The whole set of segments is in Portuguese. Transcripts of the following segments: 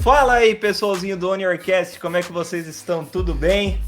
Fala aí, pessoalzinho do OnYourCast, como é que vocês estão? Tudo bem?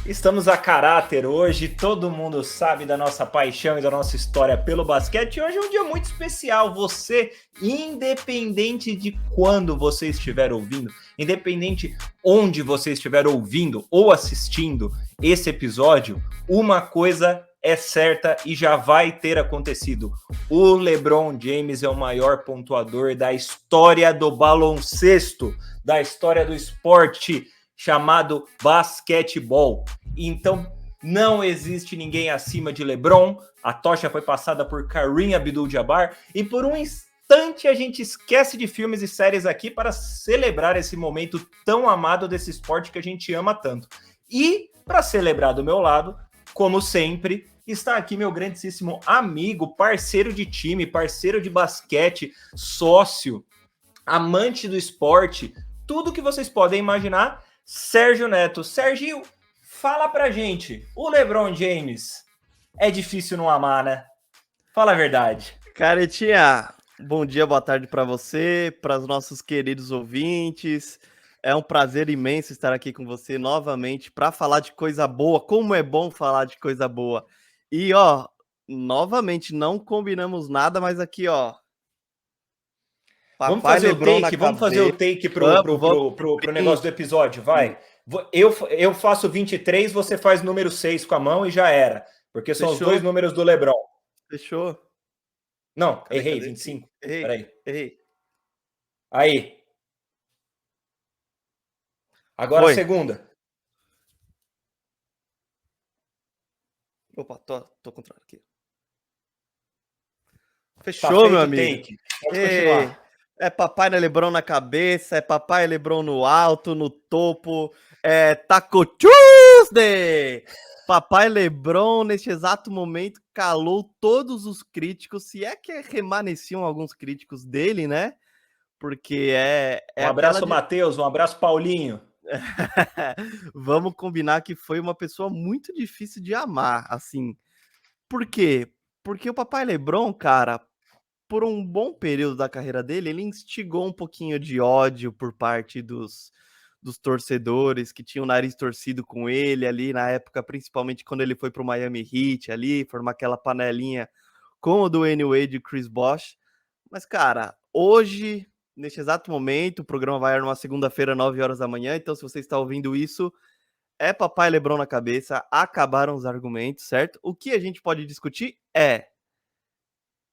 Estamos a caráter hoje, todo mundo sabe da nossa paixão e da nossa história pelo basquete. E hoje é um dia muito especial. Você, independente de quando você estiver ouvindo, independente onde você estiver ouvindo ou assistindo esse episódio, uma coisa é certa e já vai ter acontecido. O LeBron James é o maior pontuador da história do baloncesto, da história do esporte chamado basquetebol. Então, não existe ninguém acima de LeBron. A tocha foi passada por Kareem Abdul-Jabbar e por um instante a gente esquece de filmes e séries aqui para celebrar esse momento tão amado desse esporte que a gente ama tanto. E para celebrar do meu lado, como sempre, está aqui meu grandíssimo amigo, parceiro de time, parceiro de basquete, sócio, amante do esporte, tudo que vocês podem imaginar, Sérgio Neto. Serginho, fala pra gente, o LeBron James é difícil não amar, né? Fala a verdade. Caretinha, bom dia, boa tarde para você, para os nossos queridos ouvintes. É um prazer imenso estar aqui com você novamente para falar de coisa boa. Como é bom falar de coisa boa. E, ó, novamente, não combinamos nada, mas aqui, ó. Vamos Papai fazer LeBron o take, na vamos fazer o cabeça. take Vamos. pro negócio do episódio, vai. Eu faço 23, você faz número 6 com a mão e já era. Porque são os dois números do LeBron. Fechou. Não, Cadê? errei, 25. Errei. Aí. Agora Foi. a segunda. Opa, tô contrário aqui. Tá Fechou, feito meu o amigo. take. Pode continuar. É papai LeBron na cabeça, é papai LeBron no alto, no topo, é Taco Tuesday! Papai LeBron, neste exato momento, calou todos os críticos, se é que remanesciam alguns críticos dele, né? Porque Um abraço, Matheus, um abraço, Paulinho. Vamos combinar que foi uma pessoa muito difícil de amar, assim. Por quê? Porque o papai LeBron, cara, por um bom período da carreira dele, ele instigou um pouquinho de ódio por parte dos torcedores que tinham o nariz torcido com ele ali na época, principalmente quando ele foi para o Miami Heat ali, formar aquela panelinha com o Dwayne Wade e Chris Bosh. Mas, cara, hoje, neste exato momento, o programa vai numa segunda-feira, 9 horas da manhã, então se você está ouvindo isso, é papai LeBron na cabeça, acabaram os argumentos, certo? O que a gente pode discutir é: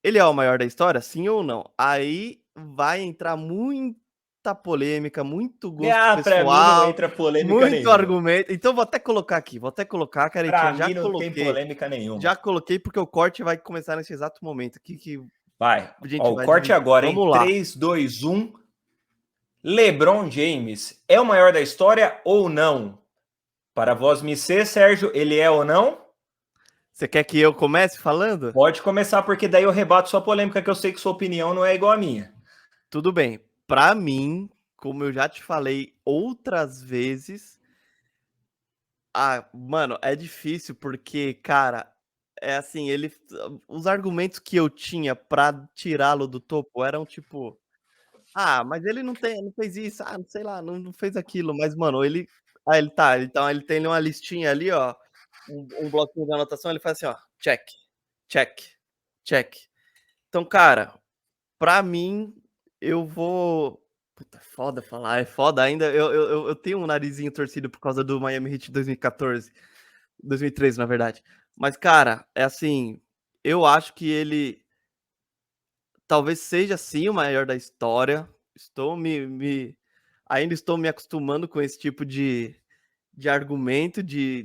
ele é o maior da história? Sim ou não? Aí vai entrar muita polêmica, muito gosto Pra mim não pessoal, entra polêmica muito nenhuma. argumento. Então vou até colocar aqui, Pra Caretinha, mim não tem polêmica nenhuma. já coloquei porque o corte vai começar nesse exato momento aqui que vai. a gente Ó, vai o corte dividir. agora, Vamos hein? lá. 3, 2, 1. LeBron James é o maior da história ou não? Para vós, Missê, Sérgio, ele é ou não? Você quer que eu comece falando? Pode começar, porque daí eu rebato sua polêmica, que eu sei que sua opinião não é igual à minha. Tudo bem. Para mim, como eu já te falei outras vezes, mano, é difícil porque, cara, é assim, os argumentos que eu tinha pra tirá-lo do topo eram tipo: "Ah, mas ele não fez isso, sei lá, não fez aquilo", mas mano, ele tem uma listinha ali, ó, um bloquinho de anotação, ele faz assim, ó: "Check, check, check". Então, cara, pra mim, eu vou puta, foda falar, é foda ainda, eu tenho um narizinho torcido por causa do Miami Heat 2014. 2013, na verdade. Mas, cara, é assim, eu acho que ele talvez seja sim o maior da história. Estou ainda estou me acostumando com esse tipo de argumento, de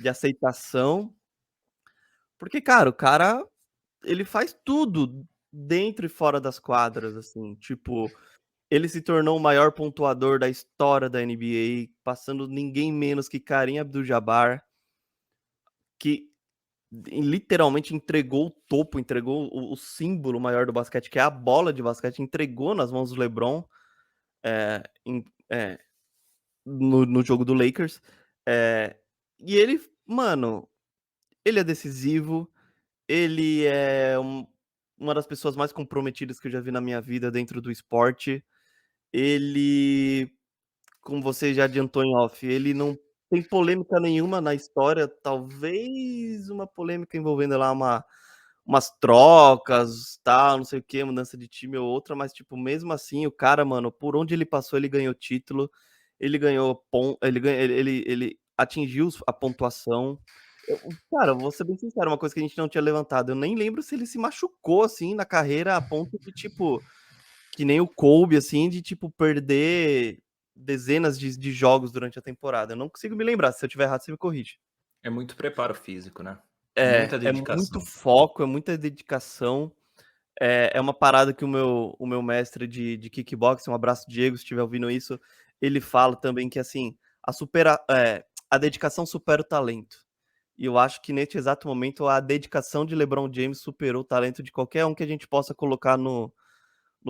aceitação. Porque, cara, o cara, ele faz tudo dentro e fora das quadras, assim, tipo, ele se tornou o maior pontuador da história da NBA, passando ninguém menos que Kareem Abdul-Jabbar, que literalmente entregou o topo, entregou o símbolo maior do basquete, que é a bola de basquete, entregou nas mãos do LeBron. em, no jogo do Lakers. E ele, mano, ele é decisivo, ele é uma das pessoas mais comprometidas que eu já vi na minha vida dentro do esporte. Ele, como você já adiantou em off, ele não tem polêmica nenhuma na história, talvez uma polêmica envolvendo lá umas trocas, tal, não sei o que, mudança de time ou outra, mas, tipo, mesmo assim, o cara, mano, por onde ele passou, ele ganhou título, ele ganhou ele atingiu a pontuação. Cara, vou ser bem sincero, uma coisa que a gente não tinha levantado, eu nem lembro se ele se machucou, assim, na carreira a ponto de, tipo, que nem o Kobe, assim, de, tipo, perder dezenas de jogos durante a temporada. Eu não consigo me lembrar, se eu tiver errado, você me corrige. É muito preparo físico, né? Muita É muito dedicação. foco, é muita dedicação. É uma parada que o meu mestre de kickboxing, um abraço, Diego, se estiver ouvindo isso, ele fala também que, assim, a dedicação supera o talento. E eu acho que nesse exato momento a dedicação de LeBron James superou o talento de qualquer um que a gente possa colocar no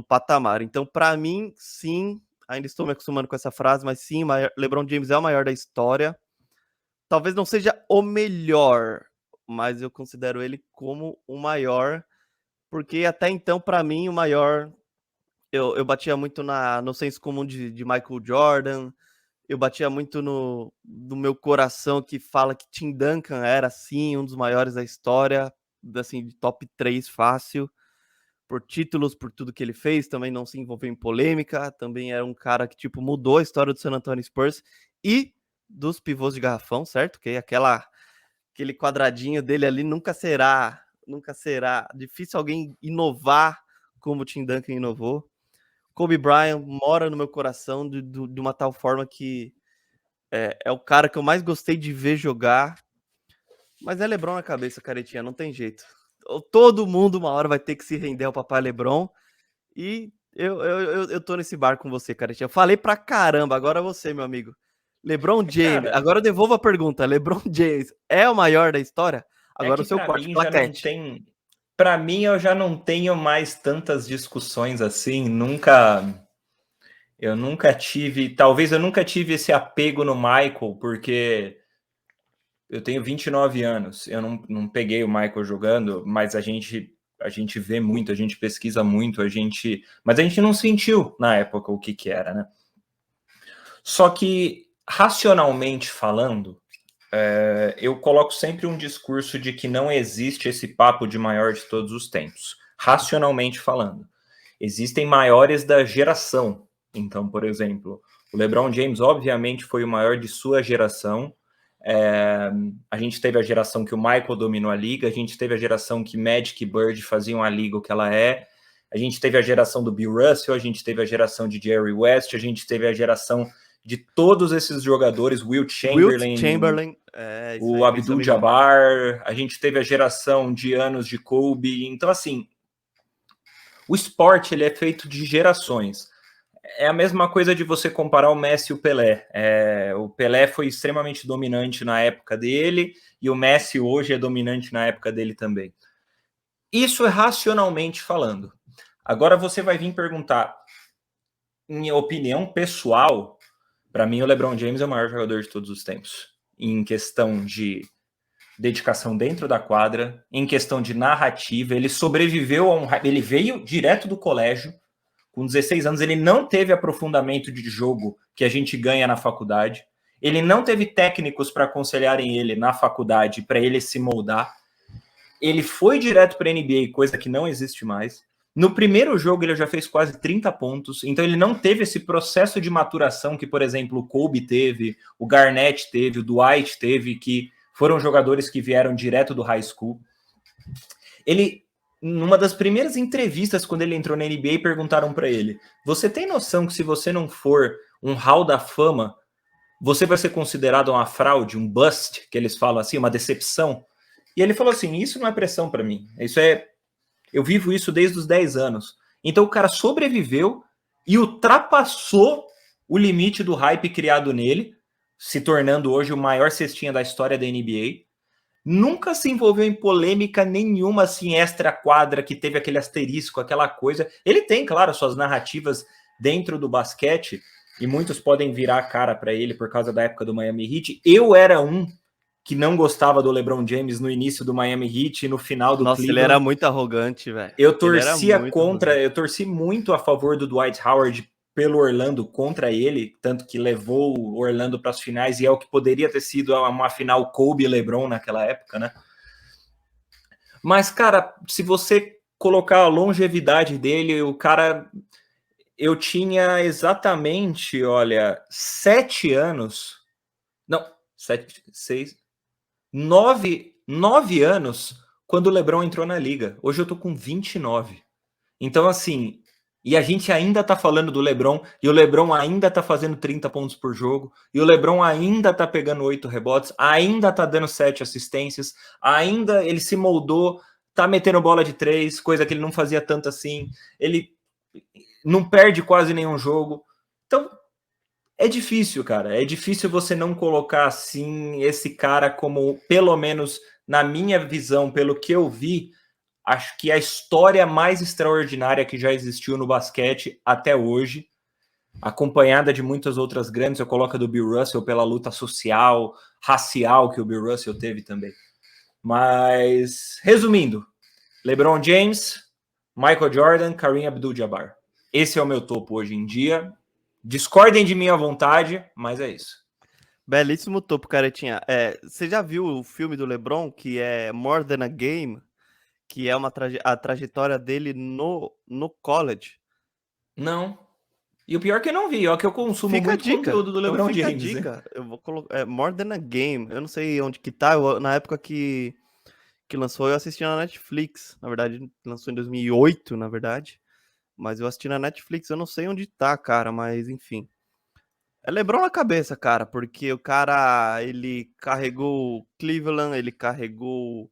patamar. Então, para mim, sim, ainda estou me acostumando com essa frase, mas sim, LeBron James é o maior da história. Talvez não seja o melhor, mas eu considero ele como o maior, porque até então, para mim, o maior. Eu batia muito no senso comum de Michael Jordan, eu batia muito no meu coração que fala que Tim Duncan era, sim, um dos maiores da história, assim, de top 3 fácil, por títulos, por tudo que ele fez, também não se envolveu em polêmica, também era um cara que, tipo, mudou a história do San Antonio Spurs e dos pivôs de garrafão, certo? Que aquele quadradinho dele ali nunca será difícil alguém inovar como o Tim Duncan inovou. Kobe Bryant mora no meu coração de uma tal forma que é o cara que eu mais gostei de ver jogar, mas é LeBron na cabeça, caretinha, não tem jeito. Todo mundo uma hora vai ter que se render ao papai LeBron e eu tô nesse bar com você, caretinha. Eu falei pra caramba, agora você, meu amigo. LeBron James, Cara, agora eu devolvo a pergunta. LeBron James é o maior da história? é Agora que o seu para corte, mim já não plaquete. tem. Para mim, eu já não tenho mais tantas discussões assim. Eu nunca tive. Talvez eu nunca tive esse apego no Michael, porque eu tenho 29 anos. Eu não peguei o Michael jogando, mas a gente vê muito, a gente pesquisa muito, mas a gente não sentiu na época o que era, né? Só que, racionalmente falando, eu coloco sempre um discurso de que não existe esse papo de maior de todos os tempos. Racionalmente falando, existem maiores da geração. Então, por exemplo, o LeBron James, obviamente, foi o maior de sua geração. A gente teve a geração que o Michael dominou a liga, a gente teve a geração que Magic e Bird faziam a liga o que ela é, a gente teve a geração do Bill Russell, a gente teve a geração de Jerry West, a gente teve a geração de todos esses jogadores, Wilt Chamberlain, Chamberlain, isso o aí, Benção Júnior. Abdul-Jabbar, a gente teve a geração de anos de Kobe. Então, assim, o esporte ele é feito de gerações. É a mesma coisa de você comparar o Messi e o Pelé. O Pelé foi extremamente dominante na época dele e o Messi hoje é dominante na época dele também. Isso é racionalmente falando. Agora você vai vir perguntar, em opinião pessoal, para mim o LeBron James é o maior jogador de todos os tempos. Em questão de dedicação dentro da quadra, em questão de narrativa, ele sobreviveu ele veio direto do colégio, com 16 anos, ele não teve aprofundamento de jogo que a gente ganha na faculdade, ele não teve técnicos para aconselharem ele na faculdade, para ele se moldar, ele foi direto para a NBA, coisa que não existe mais. No primeiro jogo ele já fez quase 30 pontos, então ele não teve esse processo de maturação que, por exemplo, o Kobe teve, o Garnett teve, o Dwight teve, que foram jogadores que vieram direto do high school. Ele, numa das primeiras entrevistas, quando ele entrou na NBA, perguntaram para ele: você tem noção que se você não for um hall da fama, você vai ser considerado uma fraude, um bust, que eles falam assim, uma decepção? E ele falou assim: isso não é pressão para mim, eu vivo isso desde os 10 anos. Então o cara sobreviveu e ultrapassou o limite do hype criado nele, se tornando hoje o maior cestinha da história da NBA. Nunca se envolveu em polêmica nenhuma assim extra quadra que teve aquele asterisco, aquela coisa. Ele tem, claro, suas narrativas dentro do basquete, e muitos podem virar a cara para ele por causa da época do Miami Heat. Eu era um que não gostava do LeBron James no início do Miami Heat e no final do Nossa, ele era Cleveland. muito arrogante, velho. Eu Ele era torcia muito contra, arrogante. eu torci muito a favor do Dwight Howard pelo Orlando contra ele, tanto que levou o Orlando para as finais e é o que poderia ter sido uma final Kobe e LeBron naquela época, né? Mas, cara, se você colocar a longevidade dele, o cara. Eu tinha exatamente, olha, 7 anos. Não, 7, 6, 9 anos quando o LeBron entrou na liga. Hoje eu tô com 29. Então, assim, e a gente ainda tá falando do LeBron, e o LeBron ainda tá fazendo 30 pontos por jogo, e o LeBron ainda tá pegando 8 rebotes, ainda tá dando 7 assistências, ainda ele se moldou, tá metendo bola de 3, coisa que ele não fazia tanto assim, ele não perde quase nenhum jogo. Então, é difícil, cara. É difícil você não colocar assim esse cara como, pelo menos na minha visão, pelo que eu vi, acho que a história mais extraordinária que já existiu no basquete até hoje, acompanhada de muitas outras grandes. Eu coloco a do Bill Russell pela luta social, racial que o Bill Russell teve também. Mas, resumindo, LeBron James, Michael Jordan, Kareem Abdul-Jabbar. Esse é o meu topo hoje em dia. Discordem de mim à vontade, mas é isso. Belíssimo topo, Caretinha. Você já viu o filme do LeBron, que é More Than a Game, que é a trajetória dele no college? Não. E o pior é que eu não vi, ó, que eu consumo Fica a muito dica. conteúdo do Então LeBron fica a James, né? dica. Eu vou colocar. More Than a Game. Eu não sei onde que tá. Na época que lançou, eu assisti na Netflix. Na verdade, lançou em 2008, na verdade. Mas eu assisti na Netflix. Eu não sei onde tá, cara, mas enfim. É LeBron na cabeça, cara, porque o cara, ele carregou o Cleveland, ele carregou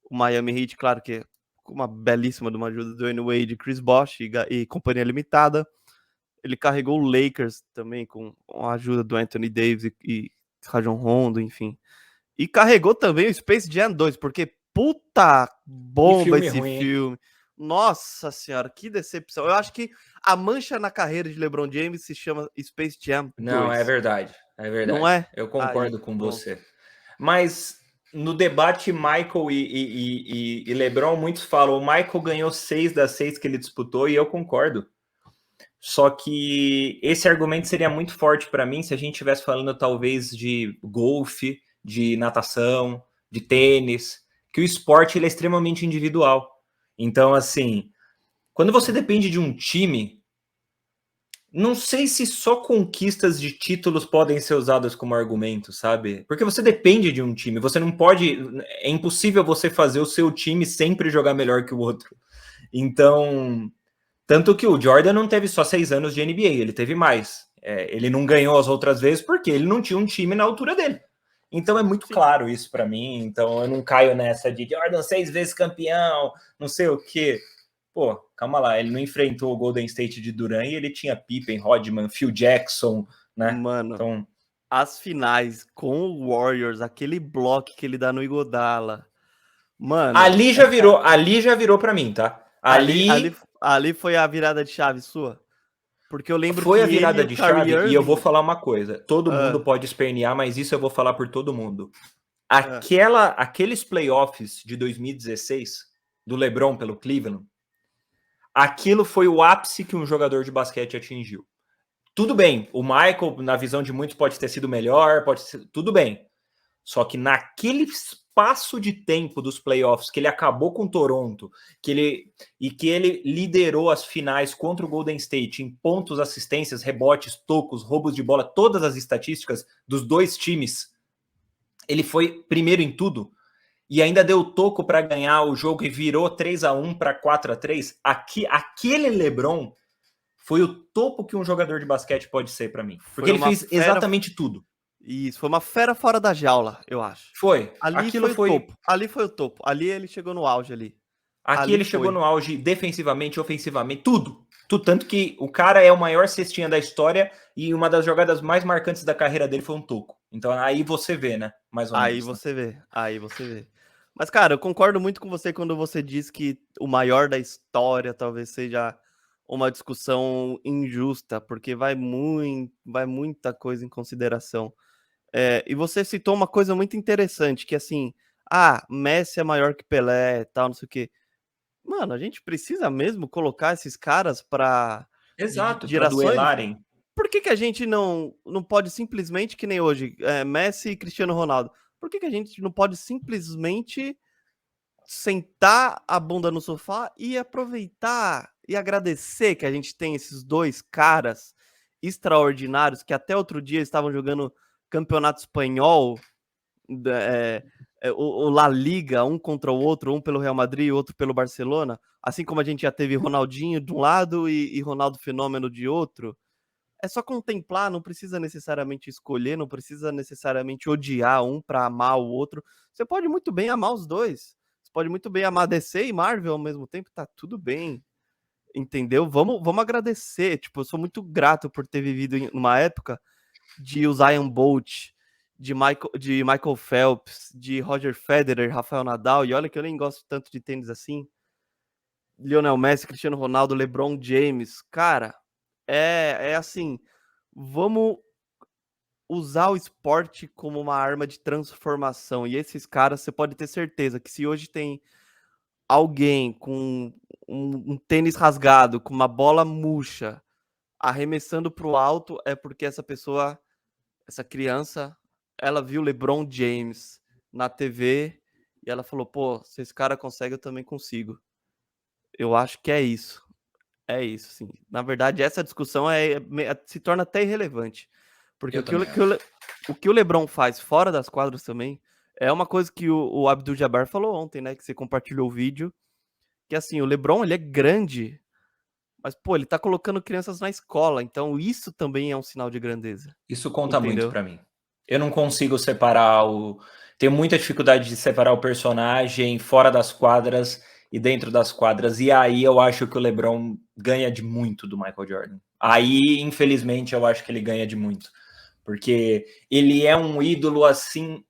o Miami Heat, claro que com uma belíssima de uma ajuda do Dwayne Wade, Chris Bosh e companhia limitada. Ele carregou o Lakers também com a ajuda do Anthony Davis e Rajon Rondo, enfim. E carregou também o Space Jam 2, porque puta Que bomba filme esse ruim, hein? filme. Nossa senhora, que decepção. Eu acho que a mancha na carreira de LeBron James se chama Space Jam Não, é 2. verdade. É Não verdade. é? Eu Aí, concordo com pronto. você. Mas no debate Michael e LeBron, muitos falam: o Michael ganhou 6 das 6 que ele disputou, e eu concordo. Só que esse argumento seria muito forte para mim se a gente estivesse falando talvez de golfe, de natação, de tênis, que o esporte ele é extremamente individual. Então, assim, quando você depende de um time, não sei se só conquistas de títulos podem ser usadas como argumento, sabe? Porque você depende de um time, você não pode. É impossível você fazer o seu time sempre jogar melhor que o outro. Então, tanto que o Jordan não teve só 6 anos de NBA, ele teve mais. Ele não ganhou as outras vezes porque ele não tinha um time na altura dele. Então é muito Sim. claro isso para mim. Então eu não caio nessa de Jordan 6 vezes campeão, não sei o quê. Pô, calma lá, ele não enfrentou o Golden State de Durant e ele tinha Pippen, Rodman, Phil Jackson, né? Mano, Então as finais com o Warriors, aquele bloco que ele dá no Iguodala. Mano, ali já virou para mim, tá? ali, ali, Ali ali foi a virada de chave sua. Porque eu lembro foi que a ele e virada o de Kyrie chave e eu vou Irving. falar uma coisa. Todo mundo Ah, pode espernear, mas isso eu vou falar por todo mundo. ah, Aqueles playoffs de 2016 do LeBron pelo Cleveland, aquilo foi o ápice que um jogador de basquete atingiu. Tudo bem, o Michael, na visão de muitos, pode ter sido melhor, pode ser, tudo bem. Só que naquele espaço de tempo dos playoffs que ele acabou com Toronto, que ele liderou as finais contra o Golden State em pontos, assistências, rebotes, tocos, roubos de bola, todas as estatísticas dos dois times, ele foi primeiro em tudo e ainda deu toco para ganhar o jogo e virou 3-1 para 4-3. Aquele LeBron foi o topo que um jogador de basquete pode ser para mim, porque foi ele uma fez fera. exatamente tudo. Isso, foi uma fera fora da jaula, eu acho. Foi, Ali aquilo foi o foi. topo. Ali foi o topo. Ali ele chegou no auge ali. Aqui Ali ele chegou foi. no auge defensivamente, ofensivamente, tudo. Tudo. Tanto que o cara é o maior cestinha da história e uma das jogadas mais marcantes da carreira dele foi um toco. Então aí você vê, né? Mais ou Aí menos. Né? você vê. Aí você vê. Mas, cara, eu concordo muito com você quando você diz que o maior da história talvez seja uma discussão injusta, porque vai muita coisa em consideração. E você citou uma coisa muito interessante, que assim, Messi é maior que Pelé, tal, não sei o quê. Mano, a gente precisa mesmo colocar esses caras para Exato, para gerações? duelarem. Por que a gente não pode simplesmente, que nem hoje, Messi e Cristiano Ronaldo, por que a gente não pode simplesmente sentar a bunda no sofá e aproveitar e agradecer que a gente tem esses dois caras extraordinários que até outro dia estavam jogando campeonato espanhol, o La Liga, um contra o outro, um pelo Real Madrid e outro pelo Barcelona, assim como a gente já teve Ronaldinho de um lado e Ronaldo Fenômeno de outro. É só contemplar, não precisa necessariamente escolher, não precisa necessariamente odiar um para amar o outro. Você pode muito bem amar os dois. Você pode muito bem amar DC e Marvel ao mesmo tempo, tá tudo bem. Entendeu? Vamos agradecer. Tipo, eu sou muito grato por ter vivido em uma época de Usain Bolt, de Michael Phelps, de Roger Federer, Rafael Nadal, e olha que eu nem gosto tanto de tênis assim. Lionel Messi, Cristiano Ronaldo, LeBron James. Cara, é assim, vamos usar o esporte como uma arma de transformação. E esses caras, você pode ter certeza que se hoje tem alguém com um tênis rasgado, com uma bola murcha, arremessando para o alto, é porque essa pessoa, essa criança, ela viu LeBron James na TV e ela falou: pô, se esse cara consegue, eu também consigo. Eu acho que é isso. É isso, sim. Na verdade, essa discussão se torna até irrelevante. Porque Eu também acho. o que o LeBron faz fora das quadras também é uma coisa que o Abdul-Jabbar falou ontem, né? Que você compartilhou o vídeo. Que assim, o LeBron, ele é grande, mas, pô, ele tá colocando crianças na escola. Então, isso também é um sinal de grandeza. Isso conta muito Entendeu? pra mim. Eu não consigo separar o. Tenho muita dificuldade de separar o personagem fora das quadras e dentro das quadras. E aí eu acho que o LeBron ganha de muito do Michael Jordan. Aí, infelizmente, eu acho que ele ganha de muito. Porque ele é um ídolo assim,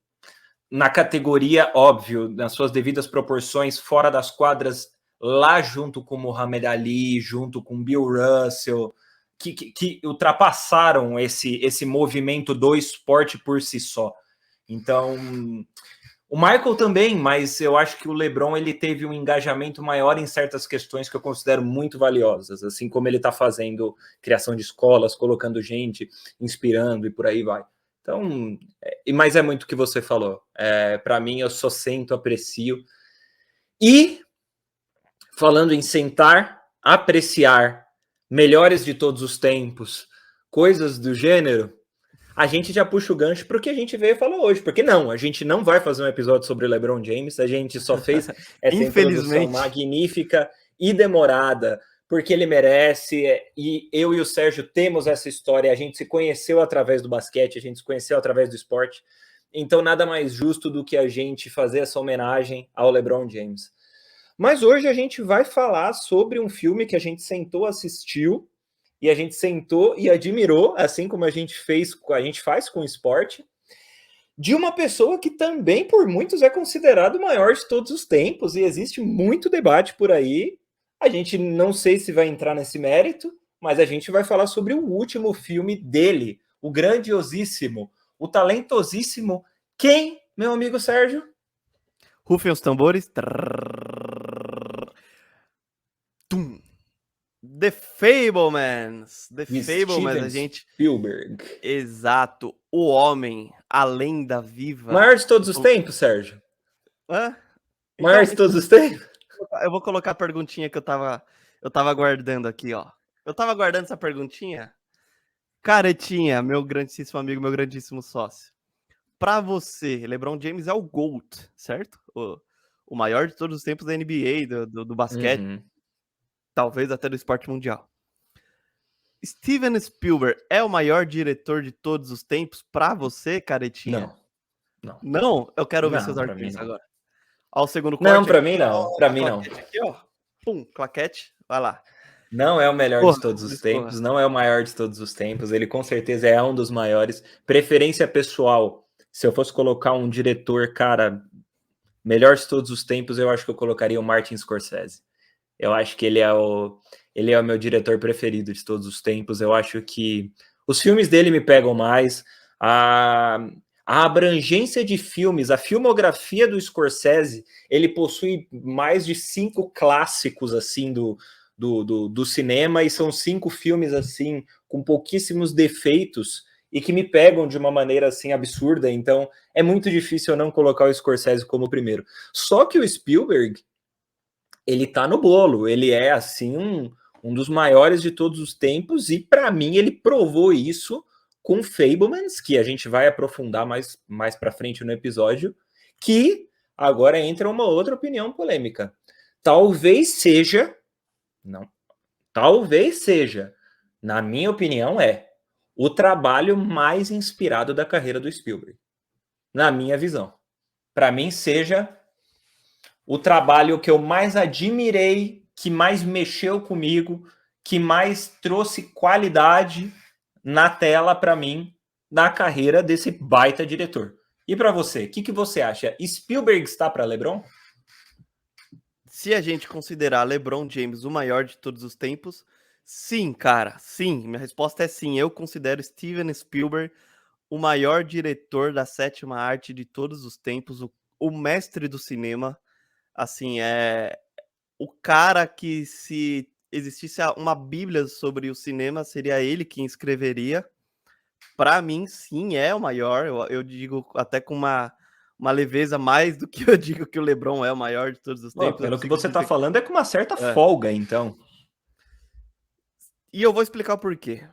na categoria, óbvio, nas suas devidas proporções, fora das quadras, lá junto com Muhammad Ali, junto com Bill Russell, que ultrapassaram esse movimento do esporte por si só. Então, o Michael também, mas eu acho que o LeBron ele teve um engajamento maior em certas questões que eu considero muito valiosas, assim como ele está fazendo criação de escolas, colocando gente, inspirando e por aí vai. Então, mas é muito o que você falou. Para mim, eu só sento, aprecio. E, falando em sentar, apreciar melhores de todos os tempos, coisas do gênero, a gente já puxa o gancho para o que a gente veio falar hoje. Porque não, a gente não vai fazer um episódio sobre o LeBron James, a gente só fez essa introdução Infelizmente. magnífica e demorada, porque ele merece, e eu e o Sérgio temos essa história, a gente se conheceu através do basquete, a gente se conheceu através do esporte, então nada mais justo do que a gente fazer essa homenagem ao LeBron James. Mas hoje a gente vai falar sobre um filme que a gente sentou, assistiu, e a gente sentou e admirou, assim como a gente faz com o esporte, de uma pessoa que também por muitos é considerado o maior de todos os tempos, e existe muito debate por aí. A gente não sei se vai entrar nesse mérito, mas a gente vai falar sobre o último filme dele, o grandiosíssimo, o talentosíssimo, quem, meu amigo Sérgio? Rufem os tambores. Tum. The Fablemans. The De Fablemans, Steven a gente. Spielberg. Exato. O homem, a lenda viva. Maior de todos os tempos, Sérgio? Hã? Maior Então, de todos os tempos? eu vou colocar a perguntinha que eu tava guardando aqui, ó. Eu tava guardando essa perguntinha. Caretinha, meu grandíssimo amigo, meu grandíssimo sócio. Pra você, LeBron James é o GOAT, certo? O maior de todos os tempos da NBA, do basquete, Uhum. talvez até do esporte mundial. Steven Spielberg é o maior diretor de todos os tempos pra você, Caretinha? Não, não. Não? Eu quero ouvir seus Não, para mim argumentos não. agora. Ó, o segundo Não, corte para aqui, mim ó, não. Para a mim não. claquete aqui, ó. Pum, claquete, vai lá. Não é o melhor de Discorra, todos os discorra. tempos, não é o maior de todos os tempos. Ele com certeza é um dos maiores. Preferência pessoal. Se eu fosse colocar um diretor, cara, melhor de todos os tempos, eu acho que eu colocaria o Martin Scorsese. Eu acho que ele é o meu diretor preferido de todos os tempos. Eu acho que os filmes dele me pegam mais. A, a abrangência de filmes, a filmografia do Scorsese, ele possui mais de 5 clássicos assim do cinema, e são 5 filmes assim com pouquíssimos defeitos e que me pegam de uma maneira assim absurda. Então é muito difícil eu não colocar o Scorsese como primeiro. Só que o Spielberg, ele tá no bolo, ele é assim um dos maiores de todos os tempos, e para mim ele provou isso com Fablemans, que a gente vai aprofundar mais para frente no episódio, que agora entra uma outra opinião polêmica. Talvez seja, não, talvez seja, na minha opinião, o trabalho mais inspirado da carreira do Spielberg, na minha visão. Para mim, seja o trabalho que eu mais admirei, que mais mexeu comigo, que mais trouxe qualidade na tela para mim, na carreira desse baita diretor. E para você, o que você acha? Spielberg está para LeBron? Se a gente considerar LeBron James o maior de todos os tempos, sim, cara, sim. Minha resposta é sim. Eu considero Steven Spielberg o maior diretor da sétima arte de todos os tempos, o mestre do cinema. Assim, é o cara que, se existisse uma bíblia sobre o cinema, seria ele quem escreveria. Para mim, sim, é o maior. Eu digo até com uma leveza mais do que eu digo que o LeBron é o maior de todos os Pô, tempos. Eu pelo que consigo você está dizer. falando, é com uma certa É. folga, então. E eu vou explicar o porquê.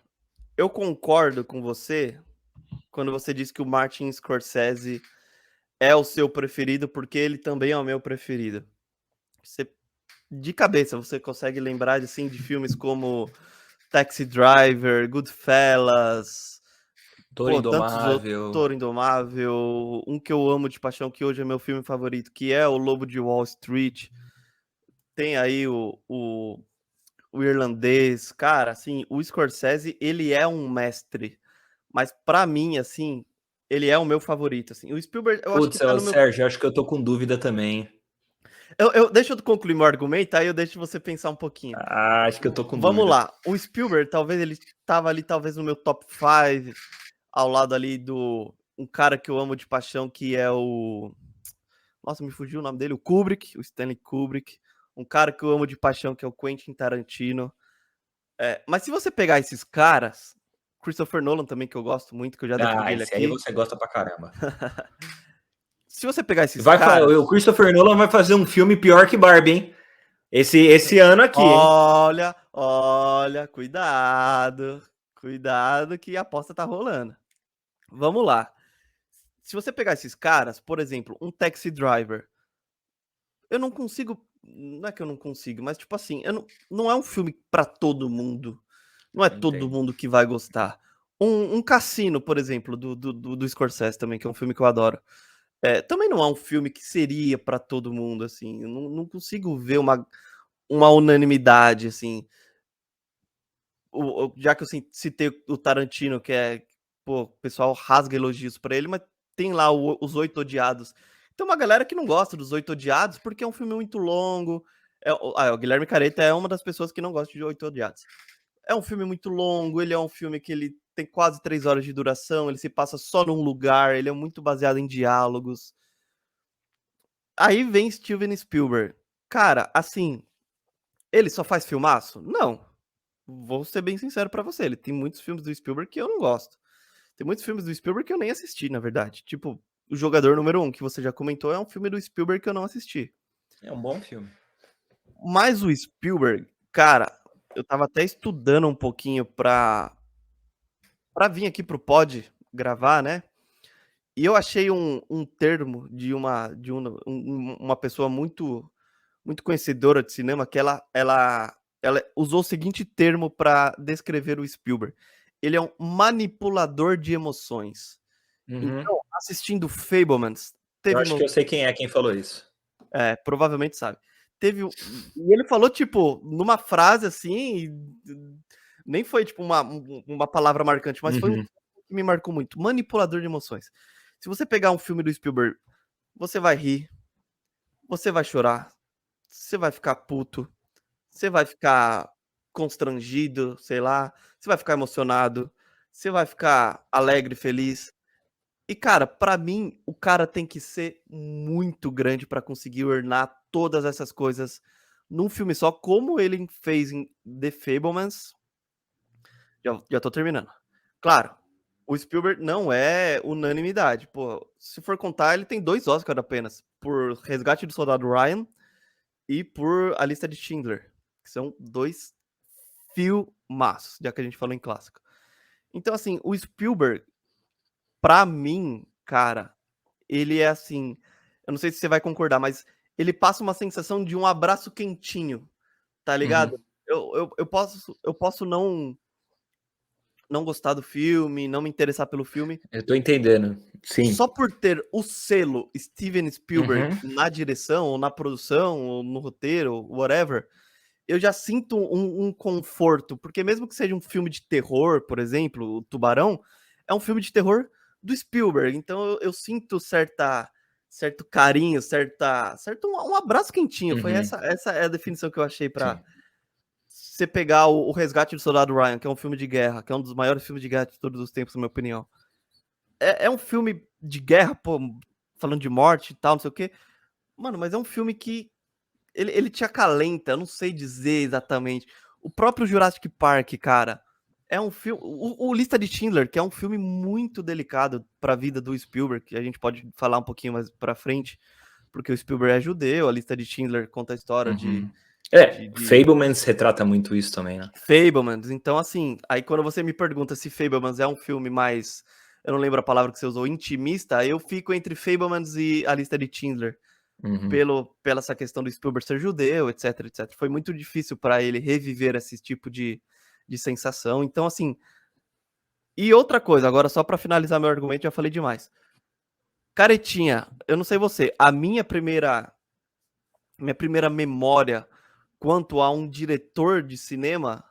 Eu concordo com você quando você diz que o Martin Scorsese é o seu preferido, porque ele também é o meu preferido. Você, de cabeça, você consegue lembrar assim, de filmes como Taxi Driver, Goodfellas, Toro tantos outros, Indomável. Toro Indomável, um que eu amo de paixão, que hoje é meu filme favorito, que é O Lobo de Wall Street. Tem aí o Irlandês. Cara, assim, o Scorsese, ele é um mestre. Mas pra mim, assim, ele é o meu favorito, assim. O Spielberg, eu acho que Putz, tá no meu... Sérgio, acho que eu tô com dúvida também. Deixa eu concluir meu argumento, aí eu deixo você pensar um pouquinho. Acho que eu tô com Vamos dúvida. lá. O Spielberg, talvez ele tava ali, talvez no meu top 5, ao lado ali do um cara que eu amo de paixão, que é o... Nossa, me fugiu o nome dele. O Kubrick, o Stanley Kubrick. Um cara que eu amo de paixão, que é o Quentin Tarantino. Mas se você pegar esses caras, Christopher Nolan também, que eu gosto muito, que eu já defendi ele Esse aí aqui. você gosta pra caramba. Se você pegar esses caras... O Christopher Nolan vai fazer um filme pior que Barbie, hein? Esse ano aqui, hein? Olha, cuidado. Cuidado que a aposta tá rolando. Vamos lá. Se você pegar esses caras, por exemplo, um Taxi Driver, eu não consigo... Não é que eu não consigo, mas tipo assim, não é um filme pra todo mundo. Não é todo Entendo. mundo que vai gostar. Um Cassino, por exemplo, do Scorsese também, que é um filme que eu adoro. Também não é um filme que seria pra todo mundo, assim. Eu não consigo ver uma unanimidade, assim. Já que eu citei o Tarantino, que é... Pô, o pessoal rasga elogios pra ele, mas tem lá os Oito Odiados. Tem uma galera que não gosta dos Oito Odiados porque é um filme muito longo. O Guilherme Careta é uma das pessoas que não gosta de Oito Odiados. É um filme muito longo, ele é um filme que ele tem quase 3 horas de duração, ele se passa só num lugar, ele é muito baseado em diálogos. Aí vem Steven Spielberg. Cara, assim, ele só faz filmaço? Não. Vou ser bem sincero pra você, ele tem muitos filmes do Spielberg que eu não gosto. Tem muitos filmes do Spielberg que eu nem assisti, na verdade. Tipo, O Jogador Número 1, que você já comentou, é um filme do Spielberg que eu não assisti. É um bom filme. Mas o Spielberg, cara, eu tava até estudando um pouquinho pra vir aqui pro pod gravar, né? E eu achei um termo de uma pessoa muito muito conhecedora de cinema, que ela usou o seguinte termo para descrever o Spielberg: ele é um manipulador de emoções. Uhum. Então, assistindo Fablemans, Eu teve acho que eu sei quem é quem falou isso. provavelmente sabe. E ele falou, tipo, numa frase assim, nem foi tipo uma palavra marcante, mas foi um Uhum. que me marcou muito: manipulador de emoções. Se você pegar um filme do Spielberg, você vai rir, você vai chorar, você vai ficar puto, você vai ficar constrangido, sei lá, você vai ficar emocionado, você vai ficar alegre, feliz. E, cara, pra mim, o cara tem que ser muito grande pra conseguir ornar todas essas coisas num filme só, como ele fez em The Fabelmans. Já tô terminando. Claro, o Spielberg não é unanimidade. Pô, se for contar, ele tem 2 Oscars apenas, por Resgate do Soldado Ryan e por A Lista de Schindler, que são 2 filmaços, já que a gente falou em clássico. Então, assim, o Spielberg, pra mim, cara, ele é assim, eu não sei se você vai concordar, mas ele passa uma sensação de um abraço quentinho, tá Uhum. ligado? Eu posso não gostar do filme, não me interessar pelo filme, Eu tô entendendo. Sim. só por ter o selo Steven Spielberg Uhum. na direção, ou na produção, ou no roteiro, whatever, eu já sinto um conforto, porque mesmo que seja um filme de terror, por exemplo, o Tubarão, é um filme de terror do Spielberg, então eu sinto certo carinho, certo um abraço quentinho, foi Uhum. essa é a definição que eu achei pra Sim. você pegar o Resgate do Soldado Ryan, que é um filme de guerra, que é um dos maiores filmes de guerra de todos os tempos, na minha opinião. É um filme de guerra, pô, falando de morte e tal, não sei o quê. Mano, mas é um filme que ele te acalenta, eu não sei dizer exatamente. O próprio Jurassic Park, cara, é um filme. O Lista de Schindler, que é um filme muito delicado pra vida do Spielberg, que a gente pode falar um pouquinho mais pra frente, porque o Spielberg é judeu, a Lista de Schindler conta a história de, Uhum. É, de, de Fablemans retrata muito isso também, né? Fabelmans. Então, assim, aí quando você me pergunta se Fabelmans é um filme mais. Eu não lembro a palavra que você usou, intimista, eu fico entre Fabelmans e a Lista de Schindler Uhum. pela essa questão do Spielberg ser judeu, etc, etc. Foi muito difícil para ele reviver esse tipo de sensação. Então, assim. E outra coisa, agora só para finalizar meu argumento, já falei demais. Caretinha, eu não sei você, minha primeira memória quanto a um diretor de cinema,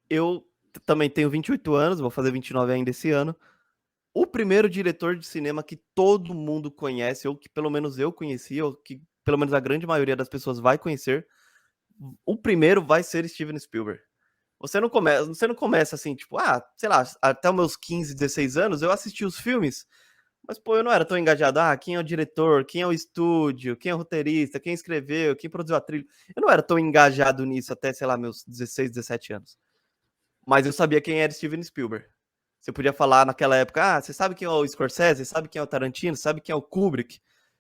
eu também tenho 28 anos, vou fazer 29 ainda esse ano. O primeiro diretor de cinema que todo mundo conhece, ou que pelo menos eu conheci, ou que pelo menos a grande maioria das pessoas vai conhecer, o primeiro vai ser Steven Spielberg. Você não começa assim, tipo, sei lá, até os meus 15, 16 anos eu assisti os filmes, mas pô, eu não era tão engajado. Quem é o diretor, quem é o estúdio, quem é o roteirista, quem escreveu, quem produziu a trilha. Eu não era tão engajado nisso até, sei lá, meus 16, 17 anos. Mas eu sabia quem era Steven Spielberg. Você podia falar naquela época, você sabe quem é o Scorsese, sabe quem é o Tarantino, sabe quem é o Kubrick?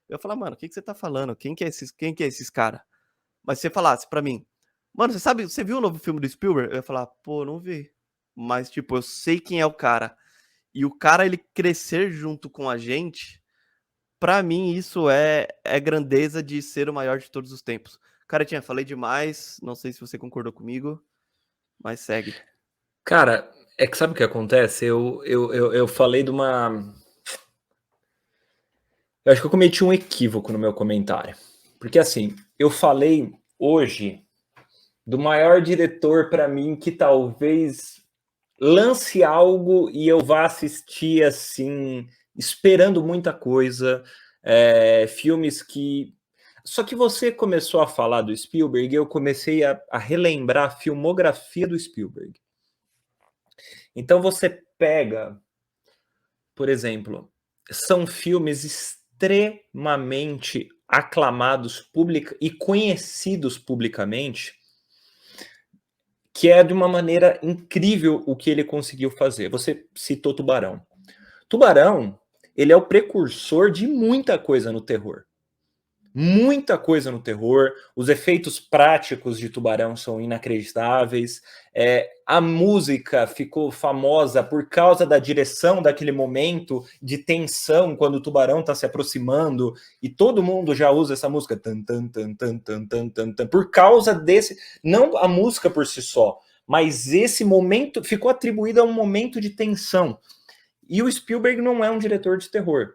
Eu ia falar, mano, o que você tá falando? Quem que é esses cara? Mas se você falasse pra mim, mano, você viu o novo filme do Spielberg? Eu ia falar, pô, não vi. Mas, tipo, eu sei quem é o cara. E o cara, ele crescer junto com a gente, pra mim, isso é grandeza de ser o maior de todos os tempos. Cara, falei demais, não sei se você concordou comigo, mas segue. Cara, é que sabe o que acontece? Eu falei de uma. Eu acho que eu cometi um equívoco no meu comentário. Porque assim, eu falei hoje do maior diretor para mim que talvez lance algo e eu vá assistir assim, esperando muita coisa, filmes que. Só que você começou a falar do Spielberg e eu comecei a relembrar a filmografia do Spielberg. Então você pega, por exemplo, são filmes extremamente aclamados e conhecidos publicamente, que é de uma maneira incrível o que ele conseguiu fazer. Você citou Tubarão. Tubarão, ele é o precursor de muita coisa no terror. Muita coisa no terror, os efeitos práticos de Tubarão são inacreditáveis, a música ficou famosa por causa da direção daquele momento de tensão quando o tubarão está se aproximando e todo mundo já usa essa música tan, tan, tan, tan, tan, tan, tan, tan, por causa desse, não a música por si só, mas esse momento ficou atribuído a um momento de tensão. E o Spielberg não é um diretor de terror.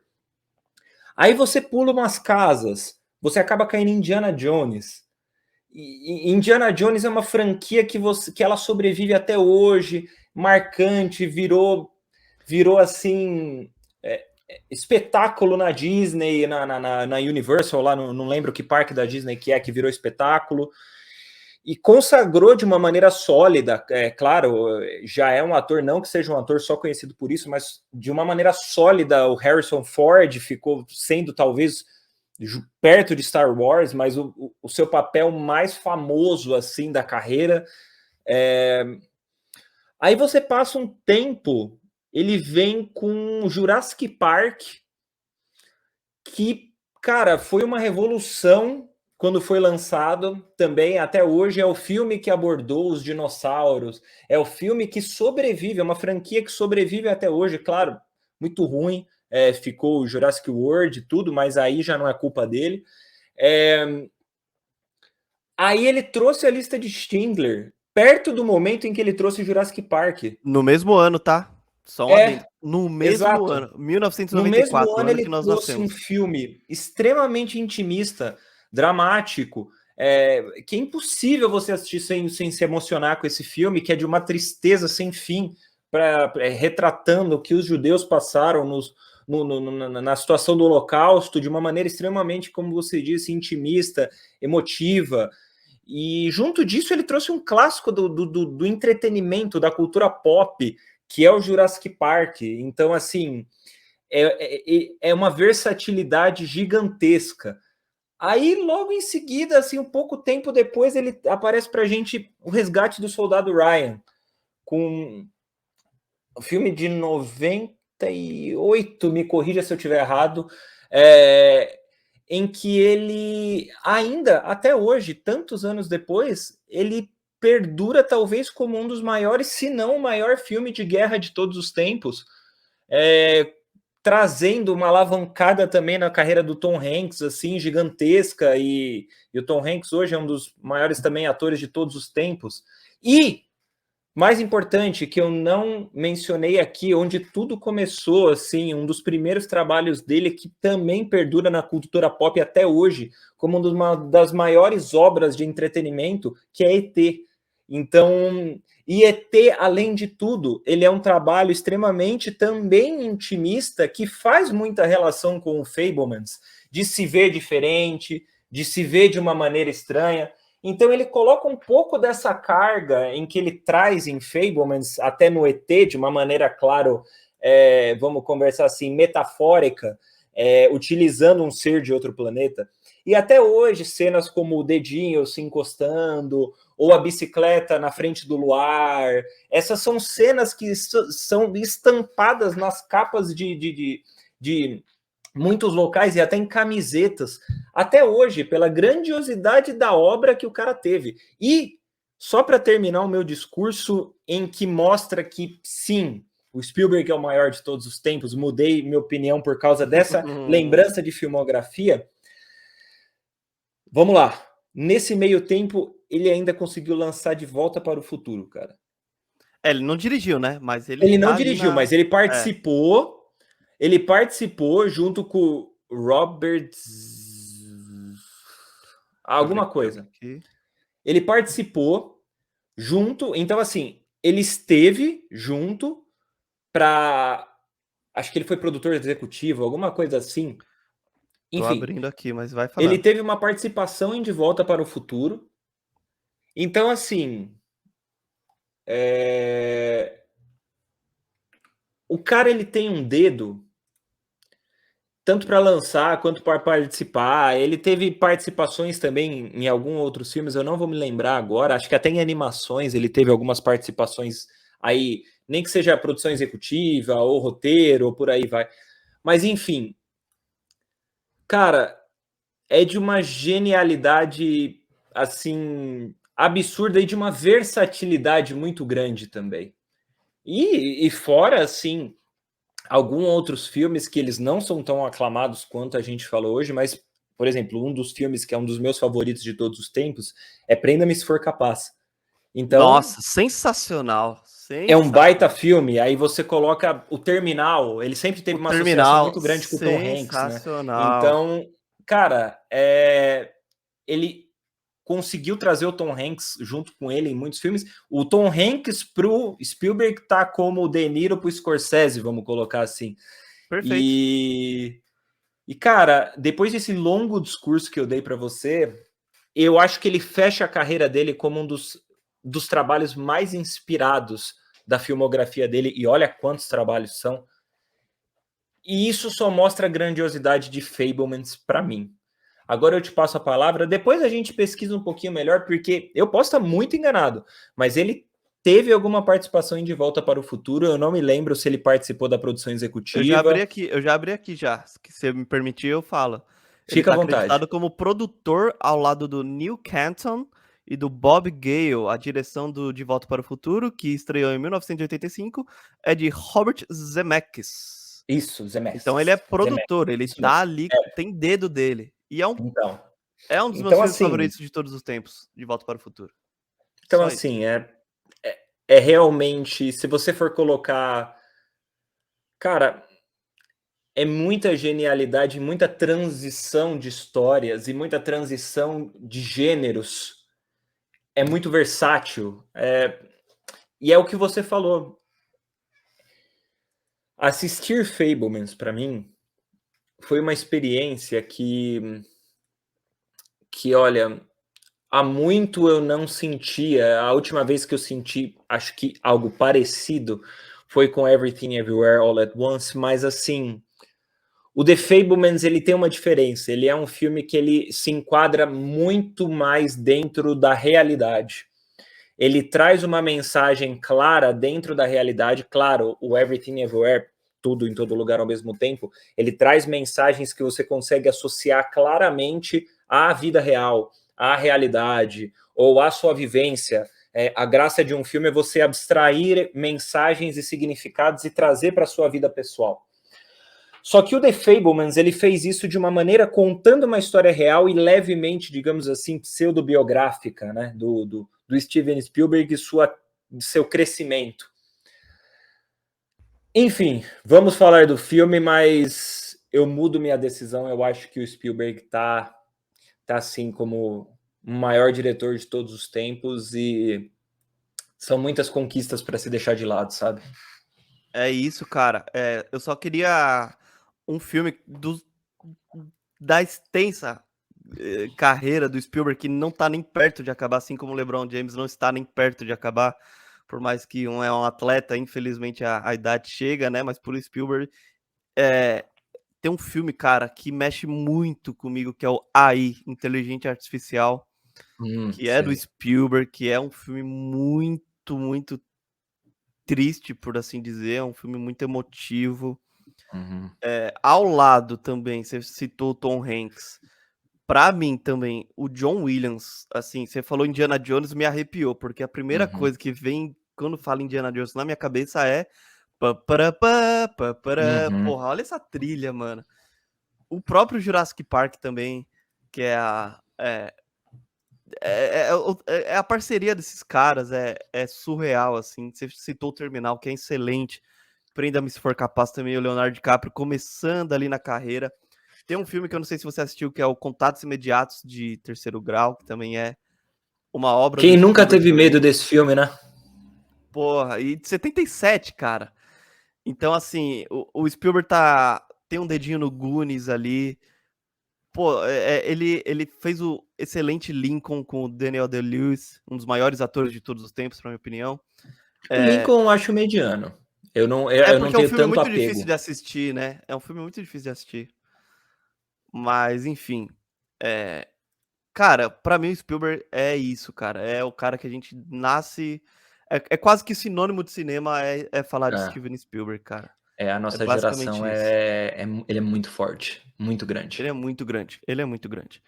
Aí você pula umas casas, você acaba caindo em Indiana Jones. E Indiana Jones é uma franquia que ela sobrevive até hoje, marcante, virou assim espetáculo na Disney, na Universal, lá não lembro que parque da Disney que virou espetáculo. e consagrou de uma maneira sólida. É claro, já é um ator, não que seja um ator só conhecido por isso, mas de uma maneira sólida. O Harrison Ford ficou sendo talvez perto de Star Wars, mas o seu papel mais famoso assim da carreira. Aí você passa um tempo, ele vem com Jurassic Park, que, cara, foi uma revolução quando foi lançado também. Até hoje é o filme que abordou os dinossauros, é o filme que sobrevive, é uma franquia que sobrevive até hoje, claro, muito ruim, ficou o Jurassic World e tudo, mas aí já não é culpa dele. Aí ele trouxe a lista de Schindler, perto do momento em que ele trouxe Jurassic Park. No mesmo ano, tá? Só um adendo. No mesmo Exato. ano, No mesmo 1994, o ano, ano ele que nós trouxe um nascemos. filme extremamente intimista, dramático, que é impossível você assistir sem se emocionar com esse filme, que é de uma tristeza sem fim, retratando o que os judeus passaram na situação do Holocausto, de uma maneira extremamente, como você disse, intimista, emotiva. E junto disso, ele trouxe um clássico do entretenimento, da cultura pop, que é o Jurassic Park. Então, assim, é uma versatilidade gigantesca. Aí, logo em seguida, assim, um pouco tempo depois, ele aparece pra gente o Resgate do Soldado Ryan, com o filme de 98, me corrija se eu estiver errado, em que ele ainda, até hoje, tantos anos depois, ele perdura talvez como um dos maiores, se não o maior filme de guerra de todos os tempos, trazendo uma alavancada também na carreira do Tom Hanks, assim, gigantesca, e o Tom Hanks hoje é um dos maiores também atores de todos os tempos. E, mais importante, que eu não mencionei aqui, onde tudo começou, assim, um dos primeiros trabalhos dele que também perdura na cultura pop até hoje, como uma das maiores obras de entretenimento, que é E.T. Então, e E.T., além de tudo, ele é um trabalho extremamente também intimista, que faz muita relação com o Fabelmans, de se ver diferente, de se ver de uma maneira estranha. Então ele coloca um pouco dessa carga em que ele traz em Fabelmans, até no ET, de uma maneira, claro, vamos conversar assim, metafórica, utilizando um ser de outro planeta. E até hoje, cenas como o dedinho se encostando, ou a bicicleta na frente do luar, essas são cenas que são estampadas nas capas de muitos locais e até em camisetas, até hoje, pela grandiosidade da obra que o cara teve. E, só para terminar o meu discurso, em que mostra que, sim, o Spielberg é o maior de todos os tempos, mudei minha opinião por causa dessa lembrança de filmografia. Vamos lá. Nesse meio tempo, ele ainda conseguiu lançar De Volta para o Futuro, cara. Ele não dirigiu, né? Mas Ele não tá ali dirigiu, mas ele participou. Ele participou junto com Robert alguma coisa. Ele participou junto, então assim, ele esteve junto para, acho que ele foi produtor executivo, alguma coisa assim. Tô Enfim, abrindo aqui, mas vai ele falando. teve uma participação em De Volta para o Futuro. Então assim, o cara ele tem um dedo tanto para lançar quanto para participar. Ele teve participações também em alguns outros filmes, eu não vou me lembrar agora. Acho que até em animações ele teve algumas participações aí, nem que seja produção executiva ou roteiro ou por aí vai. Mas enfim, cara, é de uma genialidade assim absurda e de uma versatilidade muito grande também. E fora assim, alguns outros filmes que eles não são tão aclamados quanto a gente falou hoje, mas, por exemplo, um dos filmes que é um dos meus favoritos de todos os tempos é Prenda-me se for capaz. Então, Nossa, sensacional, é um baita sensacional. filme, aí você coloca o Terminal, ele sempre teve O uma associação Terminal, muito grande com o Tom Hanks, né? sensacional. Então, cara, ele conseguiu trazer o Tom Hanks junto com ele em muitos filmes. O Tom Hanks pro Spielberg tá como o De Niro pro Scorsese, vamos colocar assim. Perfeito. E cara, depois desse longo discurso que eu dei para você, eu acho que ele fecha a carreira dele como um dos trabalhos mais inspirados da filmografia dele, e olha quantos trabalhos são. E isso só mostra a grandiosidade de Fabelmans para mim. Agora eu te passo a palavra, depois a gente pesquisa um pouquinho melhor, porque eu posso estar muito enganado, mas ele teve alguma participação em De Volta para o Futuro, eu não me lembro se ele participou da produção executiva. Eu já abri aqui já, se você me permitir eu falo. Ele Fica à tá vontade. acreditado como produtor ao lado do Neil Canton e do Bob Gale. A direção do De Volta para o Futuro, que estreou em 1985, é de Robert Zemeckis. Isso, Então ele é Zemeckis, produtor, ele isso mesmo. tá ali, tem dedo dele. E Então, é um dos meus então filmes assim, favoritos de todos os tempos, De Volta para o Futuro. então Só isso. assim, é realmente, se você for colocar, cara, é muita genialidade, muita transição de histórias e muita transição de gêneros. É muito versátil. E é o que você falou. Assistir Fablemans, para mim, foi uma experiência que, olha, há muito eu não sentia. A última vez que eu senti, acho que algo parecido, foi com Everything Everywhere All at Once, mas assim, o The Fablemans, ele tem uma diferença. Ele é um filme que ele se enquadra muito mais dentro da realidade. Ele traz uma mensagem clara dentro da realidade. Claro, o Everything Everywhere, tudo em todo lugar ao mesmo tempo, ele traz mensagens que você consegue associar claramente à vida real, à realidade, ou à sua vivência. A graça de um filme é você abstrair mensagens e significados e trazer para a sua vida pessoal. Só que o The Fablemans, ele fez isso de uma maneira contando uma história real e levemente, digamos assim, pseudobiográfica, né, do Steven Spielberg e seu crescimento. Enfim, vamos falar do filme, mas eu mudo minha decisão. Eu acho que o Spielberg tá assim como o maior diretor de todos os tempos e são muitas conquistas para se deixar de lado, sabe? É isso, cara. Eu só queria um filme da extensa carreira do Spielberg que não tá nem perto de acabar, assim como o LeBron James não está nem perto de acabar, por mais que um é um atleta, infelizmente a idade chega, né? Mas por Spielberg tem um filme, cara, que mexe muito comigo, que é o AI, Inteligência Artificial, que é do Sei. Spielberg, que é um filme muito, muito triste, por assim dizer, é um filme muito emotivo. Uhum. Ao lado também, você citou o Tom Hanks. Pra mim também, o John Williams, assim, você falou Indiana Jones, me arrepiou, porque a primeira Uhum. coisa que vem quando fala Indiana Jones na minha cabeça é pá, pará, pá, pá, pará. Uhum. Porra, olha essa trilha, mano. O próprio Jurassic Park também, que é é a parceria desses caras, é surreal, assim. Você citou o Terminal, que é excelente. Prenda-me se for capaz também, o Leonardo DiCaprio começando ali na carreira. Tem um filme que eu não sei se você assistiu, que é o Contatos Imediatos de Terceiro Grau, que também é uma obra do Quem nunca Spielberg teve medo também. desse filme, né? Porra, e de 77, cara. Então, assim, o Spielberg tem um dedinho no Goonies ali. Pô, ele fez o excelente Lincoln com o Daniel Day-Lewis, um dos maiores atores de todos os tempos, pra minha opinião. É, Lincoln eu acho mediano. é Eu não porque é um tenho filme tanto muito difícil apego. de assistir, né? É um filme muito difícil de assistir. Mas, enfim. É, cara, pra mim o Spielberg é isso, cara. É o cara que a gente nasce. É quase que sinônimo de cinema é falar de É, Steven Spielberg, cara. a É nossa geração basicamente isso. ele é muito forte, muito grande. Ele é muito grande. Ele é muito grande.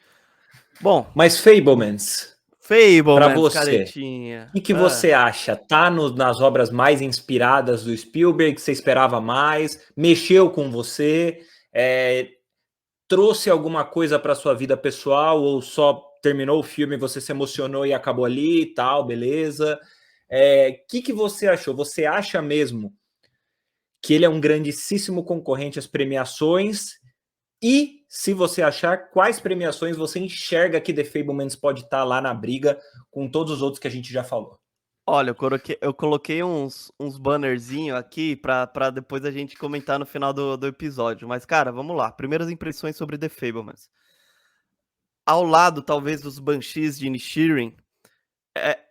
Bom, Mas Fablemans, para Fablemans, você, caretinha. o que você acha? Tá nas obras mais inspiradas do Spielberg? Você esperava mais? Mexeu com você? É, trouxe alguma coisa para sua vida pessoal ou só terminou o filme, você se emocionou e acabou ali e tal, beleza? Que você achou? Você acha mesmo que ele é um grandíssimo concorrente às premiações? E se você achar, quais premiações você enxerga que The Fablemans pode estar lá na briga com todos os outros que a gente já falou? Olha, eu coloquei uns bannerzinhos aqui pra depois a gente comentar no final do episódio. Mas, cara, vamos lá. Primeiras impressões sobre The Fablemans. ao lado, talvez, dos Banshees de Inisherin,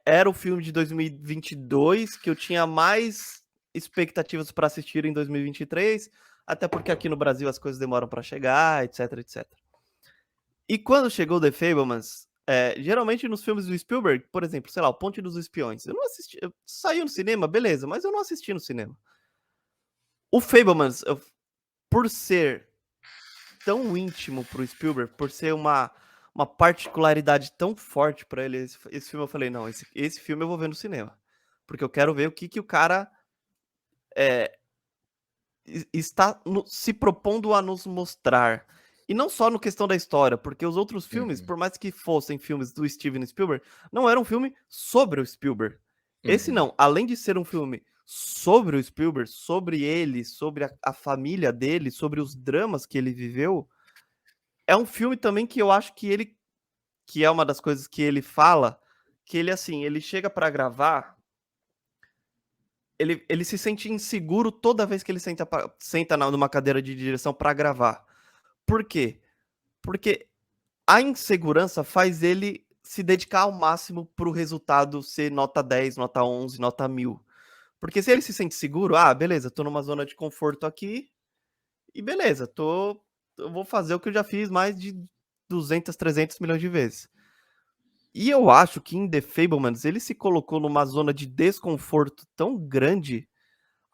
era o filme de 2022 que eu tinha mais expectativas para assistir em 2023, até porque aqui no Brasil as coisas demoram para chegar, etc, etc. E quando chegou The Fabelmans, geralmente nos filmes do Spielberg, por exemplo, sei lá, O Ponte dos Espiões, eu não assisti, saiu no cinema, beleza, mas eu não assisti no cinema. O Fabelmans, por ser tão íntimo pro Spielberg, por ser uma particularidade tão forte para ele, esse filme eu falei, não, esse filme eu vou ver no cinema. Porque eu quero ver o que o cara está se propondo a nos mostrar. E não só no questão da história, porque os outros filmes, Uhum, por mais que fossem filmes do Steven Spielberg, não era um filme sobre o Spielberg. Esse uhum, não, além de ser um filme sobre o Spielberg, sobre ele, sobre a família dele, sobre os dramas que ele viveu, é um filme também que eu acho que ele, que é uma das coisas que ele fala, que ele assim, ele chega para gravar, ele se sente inseguro toda vez que ele senta numa cadeira de direção para gravar. Por quê? Porque a insegurança faz ele se dedicar ao máximo para o resultado ser nota 10, nota 11, nota 1000. Porque se ele se sente seguro, beleza, tô numa zona de conforto aqui e beleza, eu vou fazer o que eu já fiz mais de 200, 300 milhões de vezes. E eu acho que em The Fablemans ele se colocou numa zona de desconforto tão grande